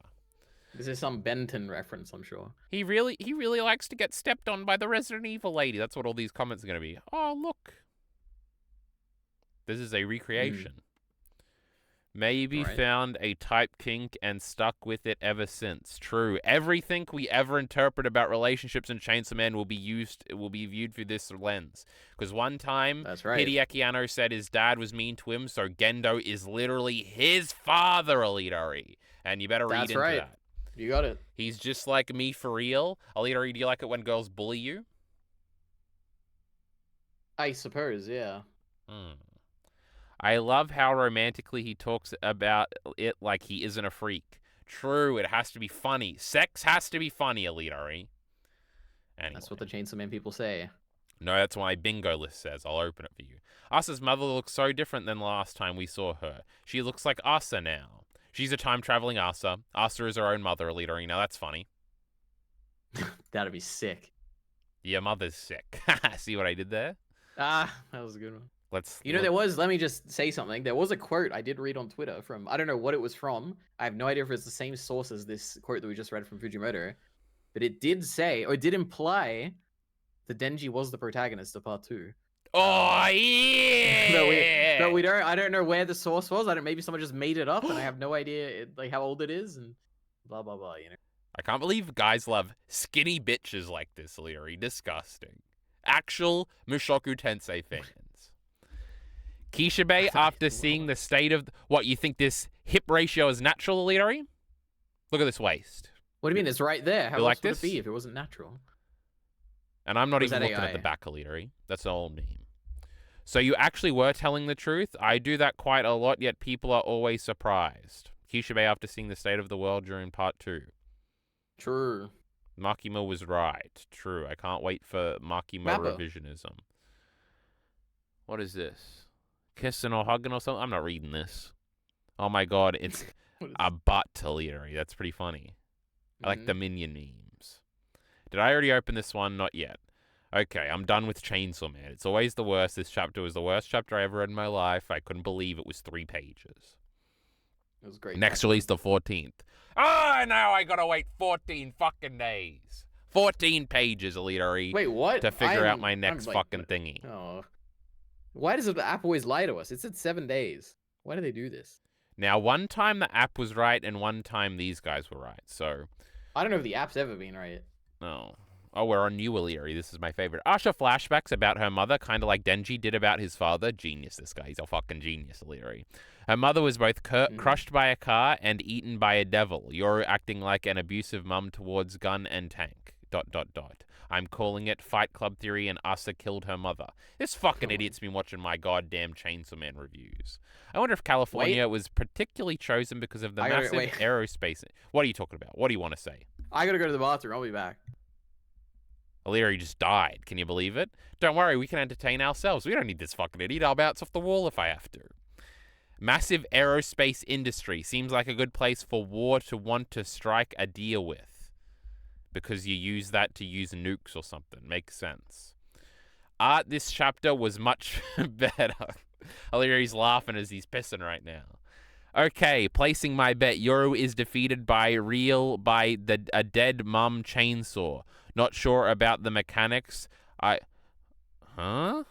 This is some Benton reference, I'm sure. He really likes to get stepped on by the Resident Evil lady. That's what all these comments are going to be. Oh, look. This is a recreation. Maybe found a type kink and stuck with it ever since. True. Everything we ever interpret about relationships in Chainsaw Man will be viewed through this lens. Because one time, That's right. Hideaki Anno said his dad was mean to him, so Gendo is literally his father, Alidori. And you better read into that. You got it. He's just like me for real. Alidori, do you like it when girls bully you? I suppose, yeah. I love how romantically he talks about it like he isn't a freak. True, it has to be funny. Sex has to be funny, Alidori. Anyway. That's what the Chainsaw Man people say. No, that's what my bingo list says. I'll open it for you. Asa's mother looks so different than last time we saw her. She looks like Asa now. She's a time-traveling Asa. Asa is her own mother, Alidori. Now that's funny. That'd be sick. Your mother's sick. See what I did there? Ah, that was a good one. Let me just say something. There was a quote I did read on Twitter from, I don't know what it was from. I have no idea if it's the same source as this quote that we just read from Fujimoto. But it did say, or it did imply, that Denji was the protagonist of part 2. Oh, yeah! but we don't, I don't know where the source was. Maybe someone just made it up and I have no idea how old it is and blah, blah, blah, I can't believe guys love skinny bitches like this, Leary. Disgusting. Actual Mushoku Tensei fans. Kishibe, after seeing the state of... What, you think this hip ratio is natural, Leary? Look at this waist. What do you mean? It's right there. How else would it be if it wasn't natural? And I'm not even looking at the back, Leary. That's all meme. So you actually were telling the truth? I do that quite a lot, yet people are always surprised. Kishibe after seeing the state of the world during part 2. True. Makima was right. True. I can't wait for Makima Mappa. revisionism. What is this? Kissing or hugging or something? I'm not reading this. Oh my god, it's a butt Leary. That's pretty funny. I like the minion memes. Did I already open this one? Not yet. Okay, I'm done with Chainsaw Man. It's always the worst. This chapter was the worst chapter I ever read in my life. I couldn't believe it was 3 pages. It was great. Next release the 14th. Oh, now I gotta wait 14 fucking days. 14 pages, Elitary. Wait, what? To figure out my next fucking thingy. Oh. Why does the app always lie to us? It said 7 days. Why do they do this? Now, one time the app was right, and one time these guys were right, so... I don't know if the app's ever been right. No. Oh, we're on New Illyri. This is my favorite. Asha flashbacks about her mother, kind of like Denji did about his father. Genius, this guy. He's a fucking genius, Illyri. Her mother was both crushed by a car and eaten by a devil. Yoru acting like an abusive mum towards Gun and Tank. ... I'm calling it Fight Club Theory and Asa killed her mother. This fucking idiot's been watching my goddamn Chainsaw Man reviews. I wonder if California was particularly chosen because of the massive aerospace... What are you talking about? What do you want to say? I gotta go to the bathroom. I'll be back. Illyri just died. Can you believe it? Don't worry, we can entertain ourselves. We don't need this fucking idiot. I'll bounce off the wall if I have to. Massive aerospace industry. Seems like a good place for war to want to strike a deal with. Because you use that to use nukes or something. Makes sense. Art this chapter was much better. Illyri's laughing as he's pissing right now. Okay, placing my bet. Yoru is defeated by a dead mum chainsaw. Not sure about the mechanics. Huh?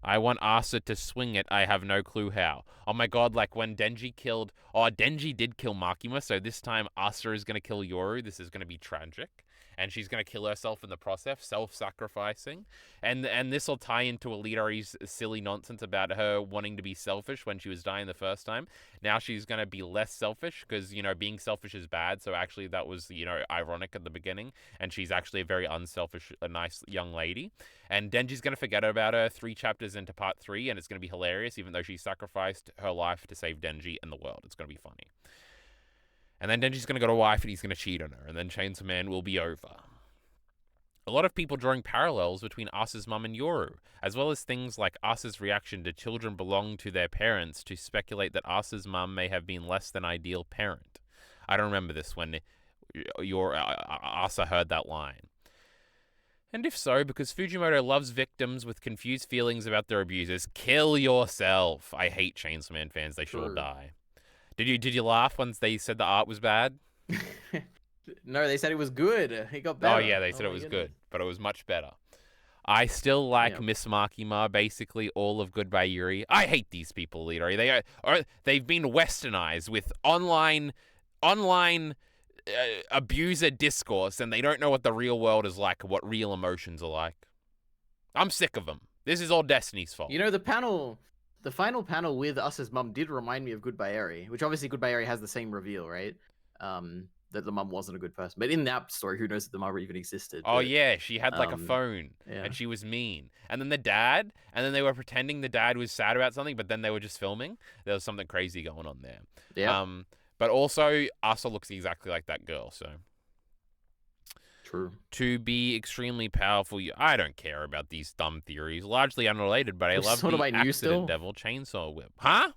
I want Asa to swing it. I have no clue how. Oh my god, like when Denji killed... Oh, Denji did kill Makima, so this time Asa is going to kill Yoru. This is going to be tragic. And she's going to kill herself in the process, self-sacrificing. And this will tie into Elitari's silly nonsense about her wanting to be selfish when she was dying the first time. Now she's going to be less selfish because, you know, being selfish is bad. So actually that was, you know, ironic at the beginning. And she's actually a very unselfish, a nice young lady. And Denji's going to forget about her 3 chapters into part 3. And it's going to be hilarious, even though she sacrificed her life to save Denji and the world. It's going to be funny. And then Denji's going to go to wife and he's going to cheat on her. And then Chainsaw Man will be over. A lot of people drawing parallels between Asa's mum and Yoru, as well as things like Asa's reaction to children belong to their parents to speculate that Asa's mum may have been less than ideal parent. I don't remember this when Asa heard that line. And if so, because Fujimoto loves victims with confused feelings about their abusers, kill yourself. I hate Chainsaw Man fans. They should all die. Did you laugh once they said the art was bad? No, they said it was good. It got better. Oh yeah, they said it was good, but it was much better. I still like Miss Makima, basically all of Goodbye Yuri. I hate these people, Leader. They've been westernized with online abuser discourse, and they don't know what the real world is like, or what real emotions are like. I'm sick of them. This is all Destiny's fault. You know, the final panel with Asa's mum did remind me of Goodbye Eri, which obviously Goodbye Eri has the same reveal, right? That the mum wasn't a good person. But in that story, who knows if the mum even existed? Oh, yeah, she had like a phone, and she was mean. And then the dad, and then they were pretending the dad was sad about something, but then they were just filming. There was something crazy going on there. Yeah. But also, Asa looks exactly like that girl, so... True. To be extremely powerful, I don't care about these dumb theories. Largely unrelated, but I love the accident devil chainsaw whip. Huh?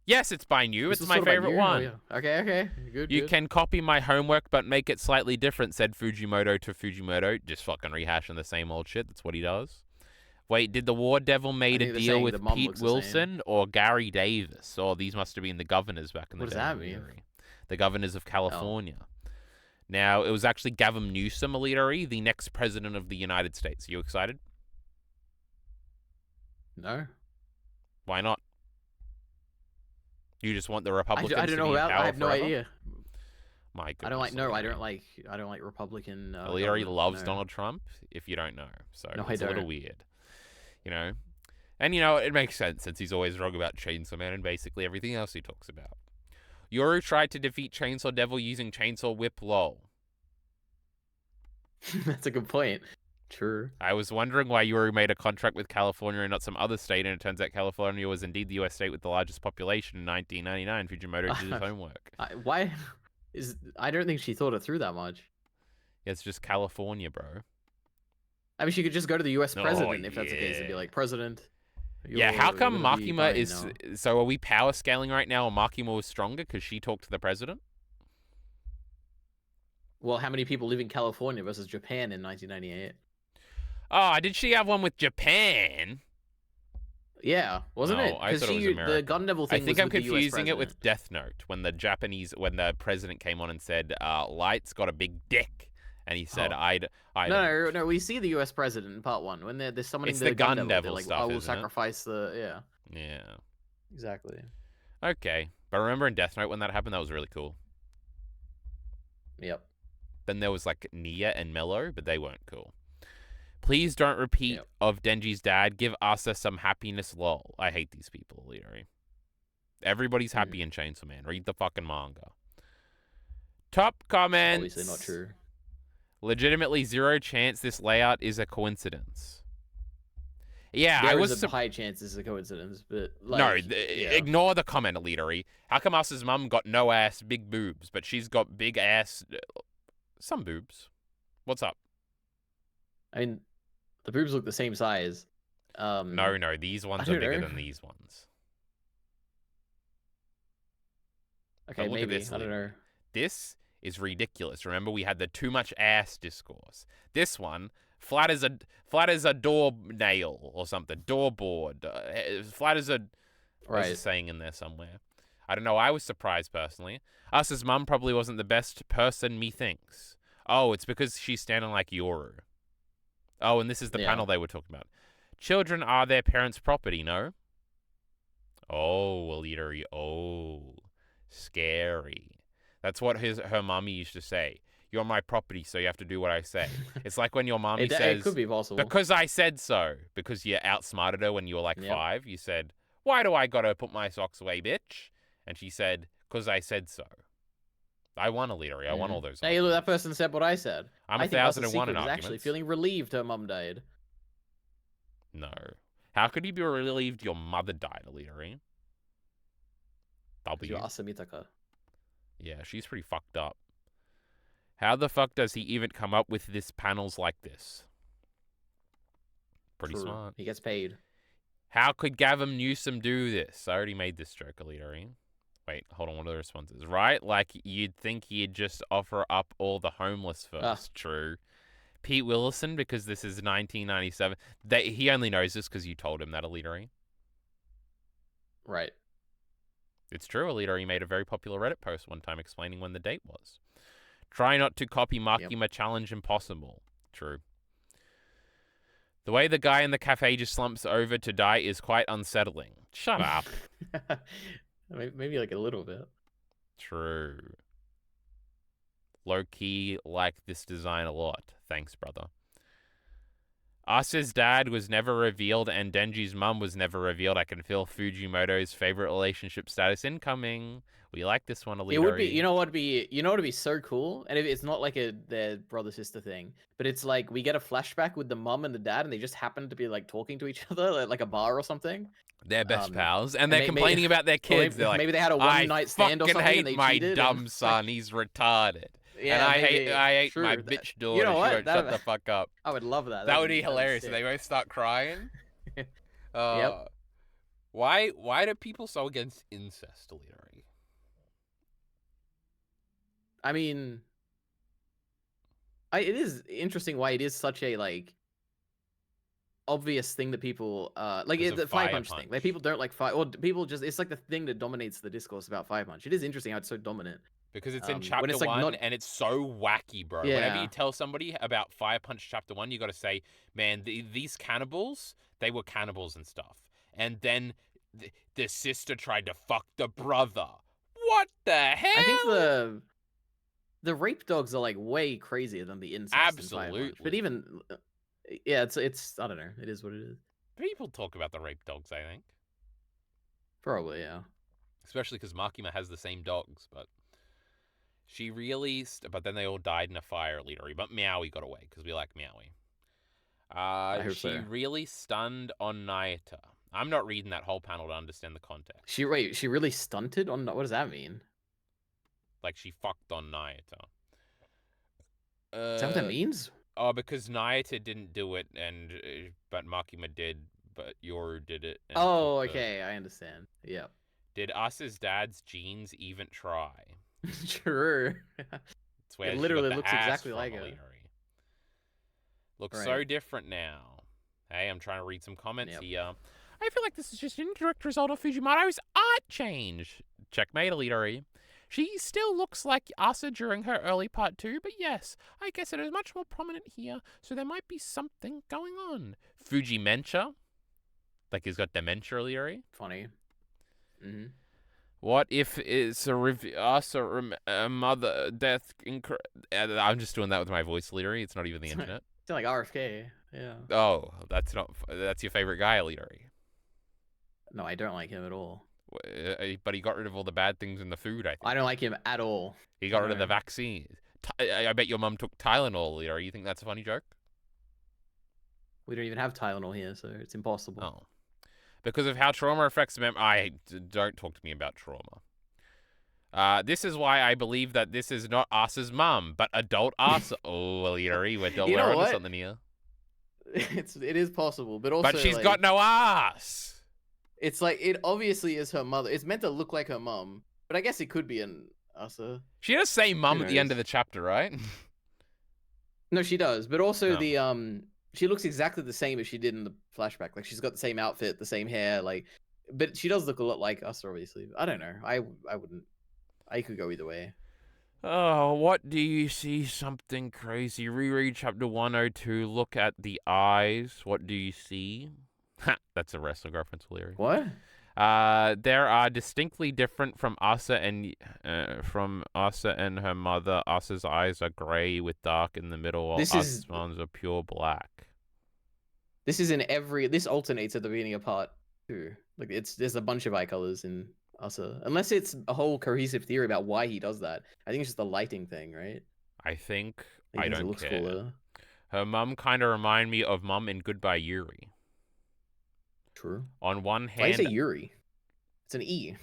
Yes, it's by New. It's my favorite one. Oh, yeah. Okay. Good. You can copy my homework, but make it slightly different, said Fujimoto to Fujimoto. Just fucking rehashing the same old shit. That's what he does. Wait, did the War Devil made a deal with Pete Wilson or Gary Davis? Oh, these must have been the governors back in the day. What does that mean? The governors of California. Oh. Now, it was actually Gavin Newsom, the next president of the United States. Are you excited? No. Why not? You just want the Republicans I don't know about. I have no idea. My goodness. I don't like Republican. Illyri loves Donald Trump. If you don't know, so it's a little weird, you know. And you know it makes sense since he's always wrong about Chainsaw Man and basically everything else he talks about. Yoru tried to defeat Chainsaw Devil using Chainsaw Whip. Lol. That's a good point. True. I was wondering why you made a contract with California and not some other state, and it turns out California was indeed the U.S. state with the largest population in 1999. Fujimoto did his homework. Why I don't think she thought it through that much. Yeah, it's just California, bro. I mean, she could just go to the U.S. Oh, president if that's the case and be yeah. like, President, Yeah, how you're come gonna be Makima fine is... now. So are we power scaling right now, and Makima was stronger because she talked to the president? Well, how many people live in California versus Japan in 1998? Oh, did she have one with Japan? Yeah, wasn't it? No, I Because thought it was the America. Gun Devil I thing think was I'm with the US confusing it president. with Death Note when the president came on and said, "Light's got a big dick," and he said, Oh. No, we see the U.S. president in part 1 when they're summoning It's the the Gun Gun Devil. They're Devil like, stuff, I will isn't it? sacrifice the Yeah. exactly. Okay, but remember in Death Note when that happened, that was really cool. Yep. Then there was like Nia and Mello, but they weren't cool. Please don't repeat of Denji's dad. Give Asa some happiness, lol. I hate these people, literally. Everybody's happy in Chainsaw Man. Read the fucking manga. Top comments. Obviously not true. Legitimately zero chance this layout is a coincidence. Yeah, there was a high chance this is a coincidence, but like, ignore the comment, Elitery. How come Asa's mum got no ass, big boobs, but she's got big ass, some boobs? What's up? I mean, the boobs look the same size. No, these ones are bigger than these ones. Okay, maybe. This, I don't know. This is ridiculous. Remember, we had the too much ass discourse. This one, flat as a door nail or something, doorboard, flat as a. There's a saying in there somewhere. I don't know. I was surprised personally. Asa's mum probably wasn't the best person, methinks. Oh, it's because she's standing like Yoru. Oh, and this is the panel they were talking about. Children are their parents' property, no? Oh, Elitery. Oh, scary. That's what her mommy used to say. You're my property, so you have to do what I say. It's like when your mommy says, it could be possible. Because I said so. Because you outsmarted her when you were like 5. You said, why do I gotta put my socks away, bitch? And she said, because I said so. I won, Elitery. I won all those. Hey, look, that person said what I said. I'm 1,001 in arguments. Actually feeling relieved her mum died. No. How could you be relieved your mother died, Elitery? W. Asamitaka. Yeah, she's pretty fucked up. How the fuck does he even come up with this panels like this? Pretty smart. He gets paid. How could Gavin Newsom do this? I already made this joke, Elitery. Wait, hold on. What are the responses? Right? Like, you'd think he'd just offer up all the homeless first. True. Pete Willison, because this is 1997. He only knows this because you told him that, Elitery. Right. It's true, Elitery made a very popular Reddit post one time explaining when the date was. Try not to copy Makima challenge impossible. True. The way the guy in the cafe just slumps over to die is quite unsettling. Shut up. Maybe like a little bit. True. Low-key like this design a lot. Thanks, brother. Asa's dad was never revealed and Denji's mum was never revealed. I can feel Fujimoto's favorite relationship status incoming. We like this one, Elitery. It would be, you know what would be so cool? And it's not like their brother-sister thing, but it's like we get a flashback with the mum and the dad and they just happen to be like talking to each other like a bar or something. They're best pals, and they're complaining about their kids. They're like, maybe they had a one-night stand or something. I and they hate my cheated dumb son. He's retarded. Yeah, and I hate my bitch daughter. You know what? Shut the fuck up. I would love that. That would be hilarious. They both start crying. Yep. Why do people so against incest, Elitery? I mean, it is interesting why it is such a like obvious thing that people like the Fire Punch thing. Like people don't like fire, or people just it's like the thing that dominates the discourse about Fire Punch. It is interesting how it's so dominant. Because it's in chapter it's like 1 and it's so wacky, bro. Yeah. Whenever you tell somebody about Fire Punch chapter 1, you got to say, man, these cannibals, they were cannibals and stuff. And then the sister tried to fuck the brother. What the hell? I think the rape dogs are like way crazier than the incest. Absolutely. But even yeah, it's I don't know. It is what it is. People talk about the rape dogs, I think. Probably, yeah. Especially because Makima has the same dogs, but she released, but then they all died in a fire, Elitery. But Meowie got away because we like Meowie. I hope She so. really stunned on Naita. I'm not reading that whole panel to understand the context. She really stunted on. What does that mean? Like she fucked on Naita. Is that what that means? Oh, because Naita didn't do it, and but Makima did, but Yoru did it. And Oh, okay, I understand. Yep. Did Asa's dad's genes even try? True. It's where It she got literally the looks ass exactly from, like her. Elitari. Looks so Right. different now. Hey, I'm trying to read some comments Yep. here. I feel like this is just an indirect result of Fujimoto's art change. Checkmate, Elitari. She still looks like Asa during her early part 2, but yes, I guess it is much more prominent here, so there might be something going on. Fujimentia? Like he's got dementia, Elitari? Funny. Mm-hmm. What if it's a mother death? I'm just doing that with my voice, Leary. It's not even the internet. It's like RFK. Yeah. Oh, that's not. That's your favorite guy, Leary. No, I don't like him at all. But he got rid of all the bad things in the food. I think I don't like him at all. he got rid of the vaccine. I bet your mum took Tylenol, Leary. You think that's a funny joke? We don't even have Tylenol here, so it's impossible. Oh. Because of how trauma affects don't talk to me about trauma. This is why I believe that this is not Asa's mum, but adult Asa. Oh, Leary, we're onto something here. It is possible, but also. But she's like, got no ass. It's like it obviously is her mother. It's meant to look like her mum, but I guess it could be an Asa. She does say mum at the end of the chapter, right? No, she does, but also Oh. the she looks exactly the same as she did in the flashback. Like she's got the same outfit, the same hair, like, but she does look a lot like us, obviously. I don't know. I wouldn't. I could go either way. Oh, what do you see? Something crazy. Reread chapter 102. Look at the eyes. What do you see? Ha, that's a wrestling reference, Leary. What? There are distinctly different from Asa and her mother. Asa's eyes are gray with dark in the middle, while Asa's ones are pure black. This alternates at the beginning of part 2. Like there's a bunch of eye colors in Asa, unless it's a whole cohesive theory about why he does that. I think it's just a lighting thing, right? I don't looks care. Cooler. Her mum kind of remind me of Mum in Goodbye Yuri. True. On one hand, why do you say Yuri? It's an E.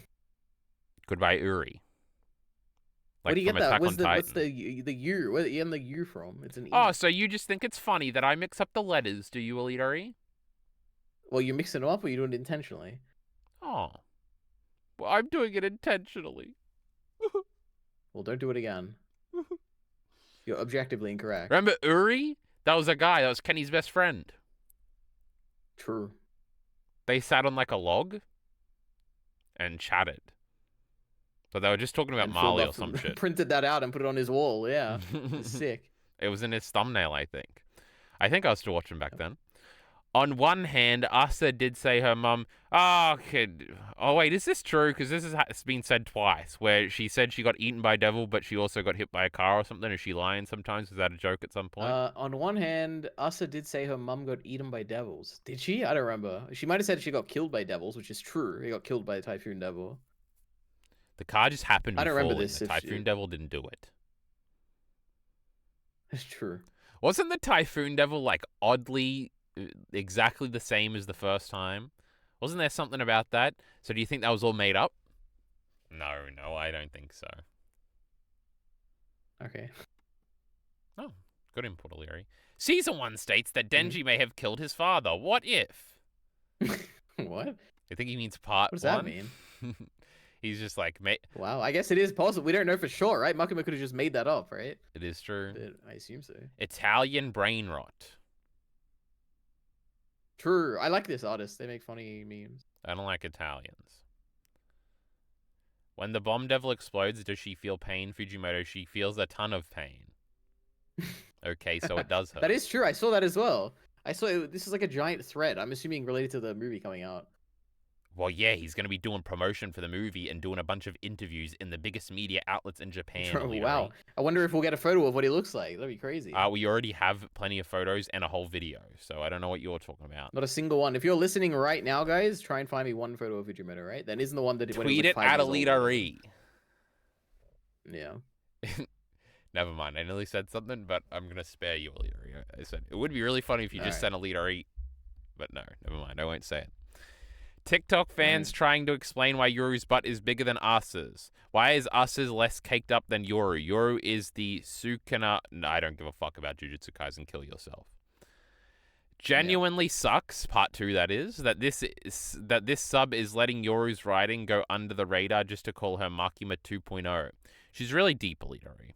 Goodbye Uri. Like, where do you get that? What's the U? Where are you getting the U from? It's an E. Oh, so you just think it's funny that I mix up the letters, do you, Elitari? Well, you're mixing them up, or you're doing it intentionally? Oh. Well, I'm doing it intentionally. Well, don't do it again. You're objectively incorrect. Remember Uri? That was a guy. That was Kenny's best friend. True. They sat on like a log and chatted. So they were just talking about Marley or some shit. Printed that out and put it on his wall. Yeah. It's sick. It was in his thumbnail, I think. I think I was still watching back then. On one hand, Asa did say her mum, oh wait, is this true? Because this has been said twice, where she said she got eaten by a devil, but she also got hit by a car or something. Is she lying sometimes? Is that a joke at some point? On one hand, Asa did say her mum got eaten by devils. Did she? I don't remember. She might have said she got killed by devils, which is true. He got killed by a Typhoon Devil. The car just happened before. I don't remember this. The Typhoon Devil didn't do it. That's true. Wasn't the Typhoon Devil, like, oddly exactly the same as the first time? Wasn't there something about that? So do you think that was all made up? No, I don't think so. Okay. Oh, good input, O'Leary. Season 1 states that Denji may have killed his father. What if? What? I think he means part 1. What does that mean? He's just like, wow, I guess it is possible. We don't know for sure, right? Makima could have just made that up, right? It is true. I assume so. Italian brain rot. True. I like this artist. They make funny memes. I don't like Italians. When the bomb devil explodes, does she feel pain, Fujimoto? She feels a ton of pain. Okay, so it does hurt. That is true. I saw that as well. I saw this is like a giant thread. I'm assuming related to the movie coming out. Well, yeah, he's going to be doing promotion for the movie and doing a bunch of interviews in the biggest media outlets in Japan. Oh, wow. I wonder if we'll get a photo of what he looks like. That'd be crazy. We already have plenty of photos and a whole video, so I don't know what you're talking about. Not a single one. If you're listening right now, guys, try and find me one photo of Fujimoto, right? That isn't the one that... Tweet it at Alita Re. Yeah. Never mind. I nearly said something, but I'm going to spare you, Alidori. I said it would be really funny if you just Alright. sent Alidori, but no, never mind. I won't say it. TikTok fans Alright. trying to explain why Yoru's butt is bigger than Asa's. Why is Asa's less caked up than Yoru? Yoru is the Sukuna... No, I don't give a fuck about Jujutsu Kaisen. Kill yourself. Genuinely sucks, part 2 that is, that this sub is letting Yoru's writing go under the radar just to call her Makima 2.0. She's really deep, Alidori.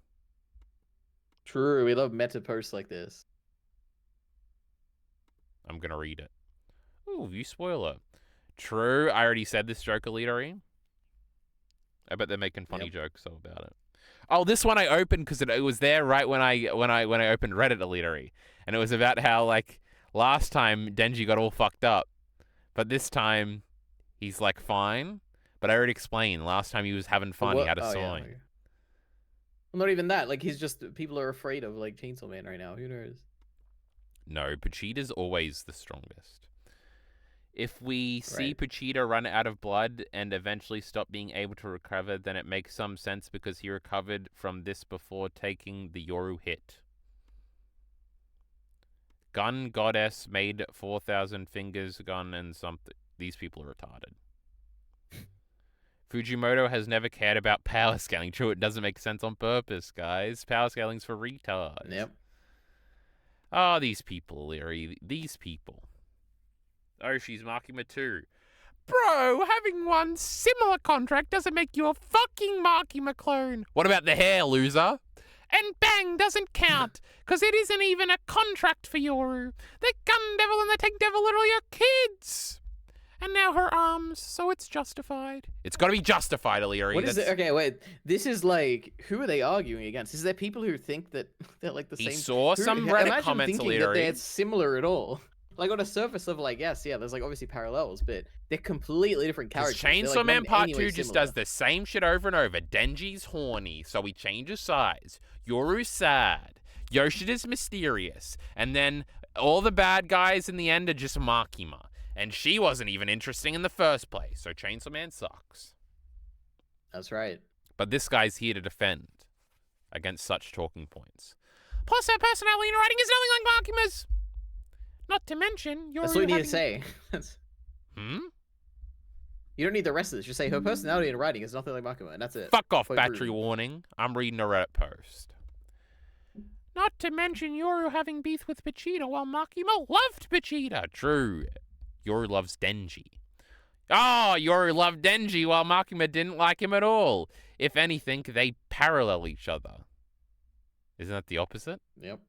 True, we love meta posts like this. I'm gonna read it. Ooh, view spoiler. True, I already said this joke, Alidori. I bet they're making funny jokes about it. Oh, this one I opened because it was there right when I opened Reddit, Alidori, and it was about how like last time Denji got all fucked up, but this time he's like fine. But I already explained last time he was having fun. He had a sign. Yeah. Well, not even that. Like he's just people are afraid of like Chainsaw Man right now. Who knows? No, Pachita's always the strongest. If we see Pachita run out of blood and eventually stop being able to recover, then it makes some sense because he recovered from this before taking the Yoru hit. Gun Goddess made 4,000 fingers gun and something. These people are retarded. Fujimoto has never cared about power scaling. True, it doesn't make sense on purpose, guys. Power scaling's for retards. Yep. Oh, these people, Leary. These people. Oh, she's Makima too. Bro, having one similar contract doesn't make you a fucking Makima clone. What about the hair, loser? And bang doesn't count, because it isn't even a contract for Yoru. The gun devil and the tank devil literally are kids. And now her arms, so it's justified. It's got to be justified, Illyri. What is it? Okay, wait. This is like, who are they arguing against? Is there people who think that they're like the same? He saw some Reddit comments, thinking that Illyri. they're similar at all. Like on a surface level, I guess, yeah, there's like obviously parallels, but they're completely different characters. Chainsaw Man Part 2 just does the same shit over and over. Denji's horny, so he changes sides. Yoru's sad. Yoshida's mysterious. And then all the bad guys in the end are just Makima. And she wasn't even interesting in the first place, so Chainsaw Man sucks. That's right. But this guy's here to defend against such talking points. Plus, her personality and writing is nothing like Makima's. Not to mention, That's what you need to say. Hmm? You don't need the rest of this. Just say her personality and writing is nothing like Makima, and that's it. Fuck off, battery warning. I'm reading a Reddit post. Not to mention Yoru having beef with Vegeta while Makima loved Vegeta. True. Yoru loves Denji. Oh, Yoru loved Denji while Makima didn't like him at all. If anything, they parallel each other. Isn't that the opposite? Yep.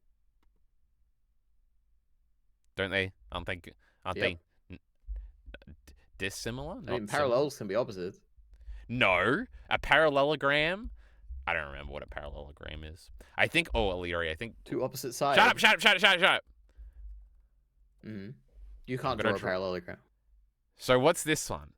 Don't they? Aren't they dissimilar? I mean, parallels can be opposites. No, a parallelogram. I don't remember what a parallelogram is. I think. Oh, Illyri, I think two opposite sides. Shut up! Mm-hmm. You can't draw a parallelogram. So what's this one?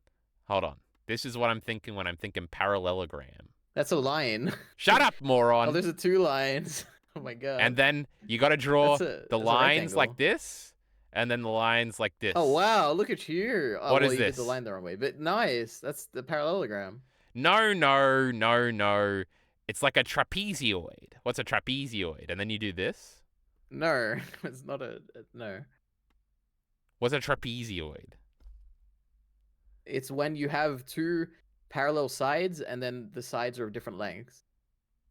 Hold on. This is what I'm thinking when I'm thinking parallelogram. That's a line. Shut up, moron. Oh, there's a two lines. Oh my god. And then you got to draw the lines like this. And then the lines like this. Oh, wow. Look at you. Oh, what well, is you this? did the line the wrong way. But nice. That's the parallelogram. No. It's like a trapezoid. What's a trapezoid? And then you do this? No. It's not a... No. What's a trapezoid? It's when you have two parallel sides and then the sides are of different lengths.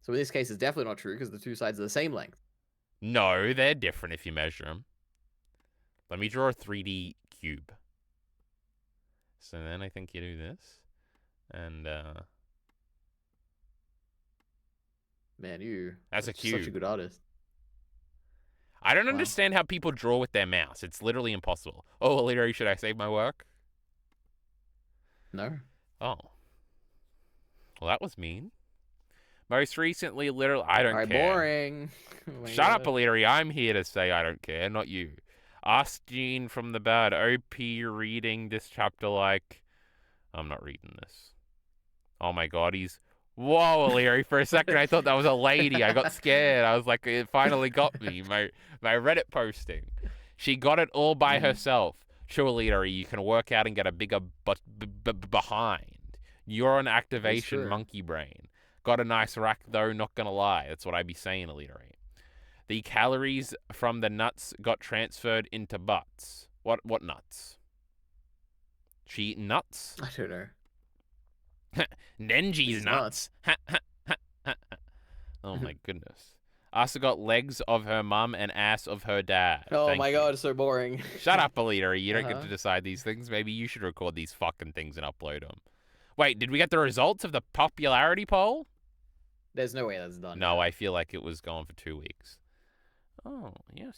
So in this case, it's definitely not true because the two sides are the same length. No, they're different if you measure them. Let me draw a 3D cube. So then I think you do this. And, Man, you... That's a cube. Such a good artist. I don't understand how people draw with their mouse. It's literally impossible. Oh, Alito, should I save my work? No. Oh. Well, that was mean. Most recently, literally... I don't care. Boring. Shut up, Alito. I'm here to say I don't care, not you. Ask Gene from the bad. OP reading this chapter like... I'm not reading this. Oh my god, he's... Whoa, Leary, for a second I thought that was a lady. I got scared. I was like, it finally got me. My Reddit posting. She got it all by herself. Sure, Leary, you can work out and get a bigger behind. You're an activation monkey brain. Got a nice rack though, not gonna lie. That's what I'd be saying, Elitery. The calories from the nuts got transferred into butts. What nuts? She eating nuts? I don't know. Nenji's These nuts. Oh my goodness. Asa got legs of her mum and ass of her dad. Oh Thank my you. god, it's so boring. Shut up, Alita. You don't get to decide these things. Maybe you should record these fucking things and upload them. Wait, did we get the results of the popularity poll? There's no way that's done. No, I feel like it was gone for 2 weeks. Oh, yes.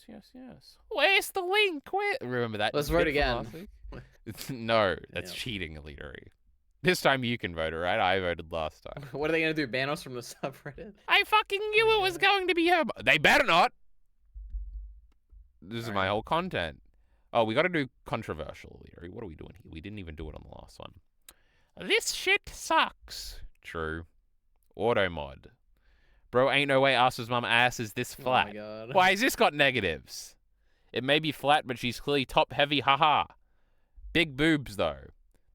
Where's the link? Remember that? Let's vote again. No, that's cheating, Alita. This time you can vote, alright? I voted last time. What are they gonna do? Ban us from the subreddit? I fucking knew it was going to be her. They better not. This is my whole content. Oh, we gotta do controversial, Alita. What are we doing here? We didn't even do it on the last one. This shit sucks. True. Auto mod. Bro, ain't no way Asa's mum ass is this flat. Oh my god. Why has this got negatives? It may be flat, but she's clearly top heavy, haha. Big boobs, though.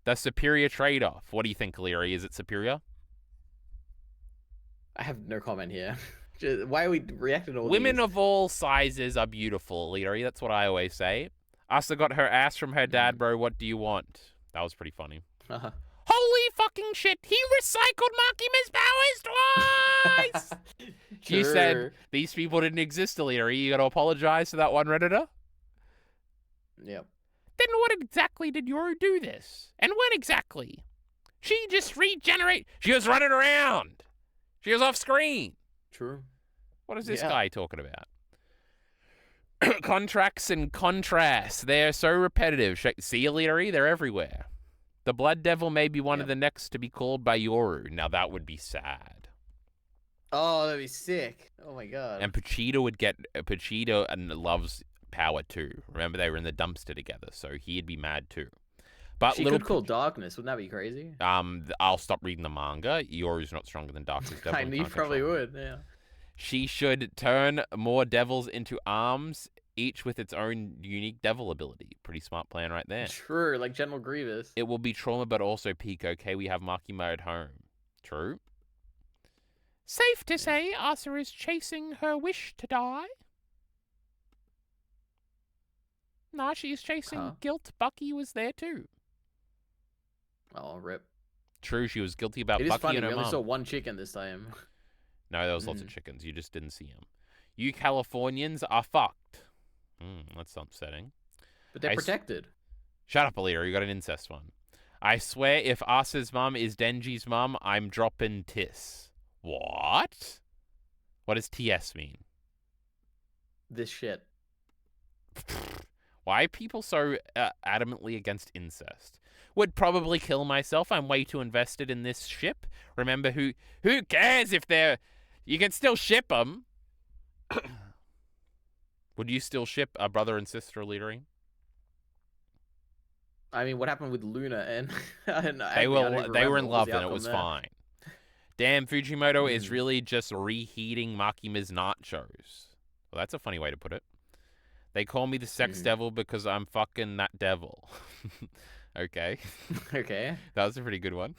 The superior trade-off. What do you think, Leary? Is it superior? I have no comment here. Why are we reacting to all Women these? of all sizes are beautiful, Leary. That's what I always say. Asa got her ass from her dad, bro. What do you want? That was pretty funny. Holy fucking shit. He recycled Makima's powers twice! You said these people didn't exist, Leary. You gotta apologize to that one Redditor? Yep. Then what exactly did Yoru do this? And when exactly? She just regenerate. She was running around. She was off screen. True. What is this guy talking about? Contracts and contrasts. They're so repetitive. See you, Leary? They're everywhere. The Blood Devil may be one of the next to be called by Yoru. Now that would be sad. Oh, that'd be sick. Oh my god. And Pachito would get... Pachito and loves power too. Remember, they were in the dumpster together, so he'd be mad too. But she could call Darkness. Wouldn't that be crazy? I'll stop reading the manga. Yoru's not stronger than Darkness. I knew you probably would, yeah. She should turn more devils into arms, each with its own unique devil ability. Pretty smart plan right there. True, like General Grievous. It will be trauma, but also peak. Okay, we have Makima at home. True. Safe to say, Asa is chasing her wish to die. Nah, she's chasing guilt. Bucky was there too. Oh, rip. True, she was guilty about It Bucky is funny, and her we only mom. saw one chicken this time. No, there was lots of chickens. You just didn't see them. You Californians are fucked. That's upsetting. But they're protected. Shut up, Alira. You got an incest one. I swear if Asa's mum is Denji's mum, I'm dropping Tis. What? What does TS mean? This shit. Why are people so adamantly against incest? Would probably kill myself. I'm way too invested in this ship. Remember, who cares if they're... You can still ship them. Would you still ship a brother and sister leadering? I mean, what happened with Luna and... they were in love and it was fine. Damn, Fujimoto is really just reheating Makima's nachos. Well, that's a funny way to put it. They call me the sex devil because I'm fucking that devil. Okay. Okay. That was a pretty good one.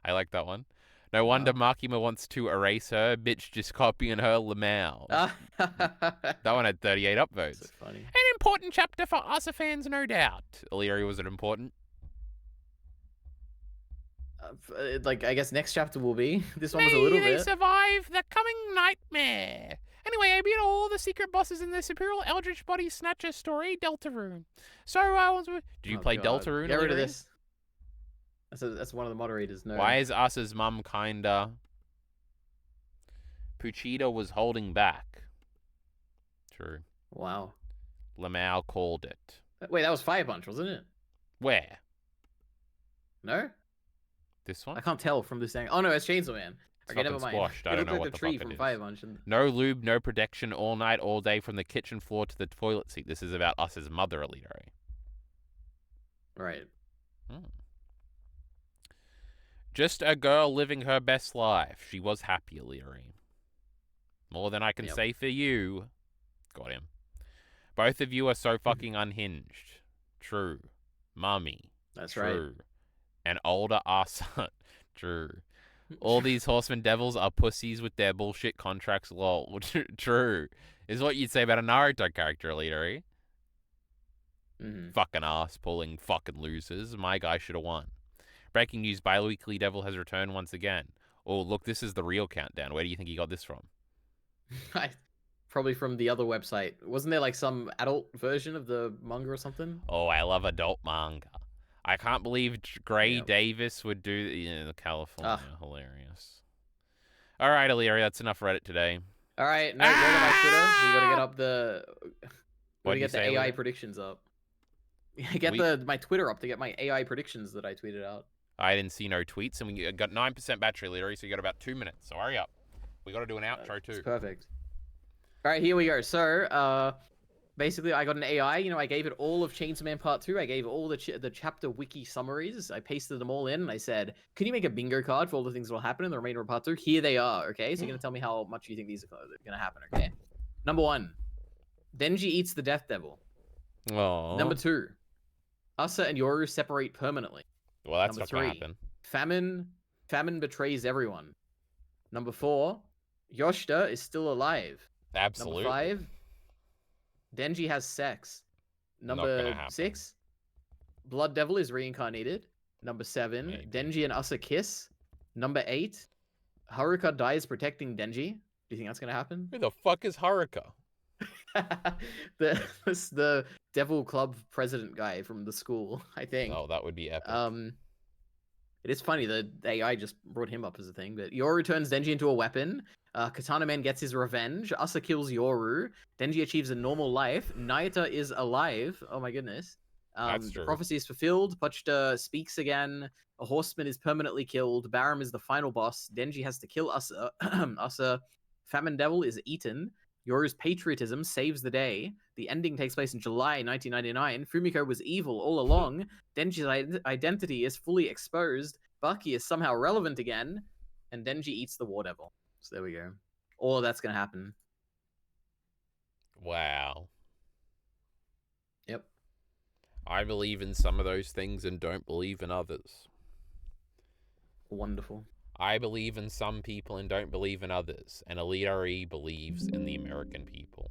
I like that one. No wonder Makima wants to erase her. Bitch just copying her Lamau. That one had 38 upvotes. So funny. An important chapter for Asa fans, no doubt. Illyria, was it important? Like, I guess next chapter will be. This one was a little bit. May they survive the coming nightmare. Anyway, I beat all the secret bosses in the Superior Eldritch Body Snatcher story, Deltarune. So, did you play Deltarune? Get rid of this. That's one of the moderators. No. Why is Asa's mum kinda... Puchita was holding back. True. Wow. Lamau called it. Wait, that was Fire Punch, wasn't it? Where? No? This one? I can't tell from this angle. Oh no, it's Chainsaw Man. Okay, never mind. Squashed. I don't know what the fuck it is. Fire Punch. No lube, no protection, all night, all day, from the kitchen floor to the toilet seat. This is about Asa's mother, Alito. Right. Just a girl living her best life. She was happy, Illyri. More than I can say for you. Got him. Both of you are so fucking unhinged. True. Mummy. That's True. right. An older Asa. True. All these horseman devils are pussies with their bullshit contracts, lol. True. Is what you'd say about a Naruto character, leader, eh? Mhm. Fucking ass pulling fucking losers. My guy should have won. Breaking news, Bi-Weekly Devil has returned once again. Oh, look, this is the real countdown. Where do you think he got this from? Probably from the other website. Wasn't there like some adult version of the manga or something? Oh, I love adult manga. I can't believe Gray Yeah. Davis would do Ah. California. Hilarious. All right, Illyria, that's enough Reddit today. All right. No, go to my Twitter. We gotta get Ah! up the. What Gotta did you get the say, AI Illyria? predictions up. Get We my Twitter up to get my AI predictions that I tweeted out. I didn't see no tweets, and we got 9% battery, Illyria, so you got about 2 minutes. So hurry up. We got to do an outro It's too. perfect. All right, here we go. So, basically, I got an AI. You know, I gave it all of Chainsaw Man Part 2. I gave all the chapter wiki summaries. I pasted them all in, and I said, "Can you make a bingo card for all the things that will happen in the remainder of Part 2?" Here they are. Okay, so you're gonna tell me how much you think these are gonna happen. Okay. Number 1, Denji eats the Death Devil. Number Oh. 2, Asa and Yoru separate permanently. Well, that's Number not going to 3, happen. Famine betrays everyone. Number 4, Yoshida is still alive. Absolutely. Number 5, Denji has sex. Not going to Number happen. 6, Blood Devil is reincarnated. Number 7, Maybe. Denji and Asa kiss. Number 8, Haruka dies protecting Denji. Do you think that's gonna happen? Who the fuck is Haruka? the Devil Club president guy from the school, I think. Oh, that would be epic. It is funny that AI just brought him up as a thing, but Yoru turns Denji into a weapon. Katana Man gets his revenge. Asa kills Yoru. Denji achieves a normal life. Nayata is alive. Oh my goodness. That's true. Prophecy is fulfilled. Puchta speaks again. A horseman is permanently killed. Barum is the final boss. Denji has to kill Asa. Asa. Famine Devil is eaten. Yoru's patriotism saves the day. The ending takes place in July 1999. Fumiko was evil all along. Denji's identity is fully exposed. Baki is somehow relevant again. And Denji eats the War Devil. So there we go. All of that's going to happen. Wow. Yep. I believe in some of those things and don't believe in others. Wonderful. I believe in some people and don't believe in others. And Elite believes in the American people.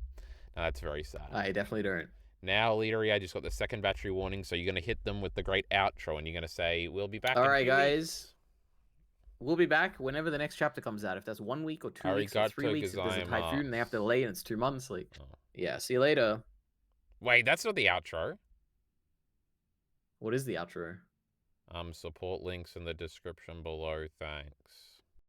Now, that's very sad. I definitely don't. Now, Elite I just got the second battery warning, so you're going to hit them with the great outro, and you're going to say, we'll be back All in right, 2 guys. weeks. We'll be back whenever the next chapter comes out. If that's 1 week or 2 weeks or 3 weeks, if there's a typhoon and they have to delay and it's 2 months, like, yeah, see you later. Wait, that's not the outro. What is the outro? Support links in the description below. Thanks.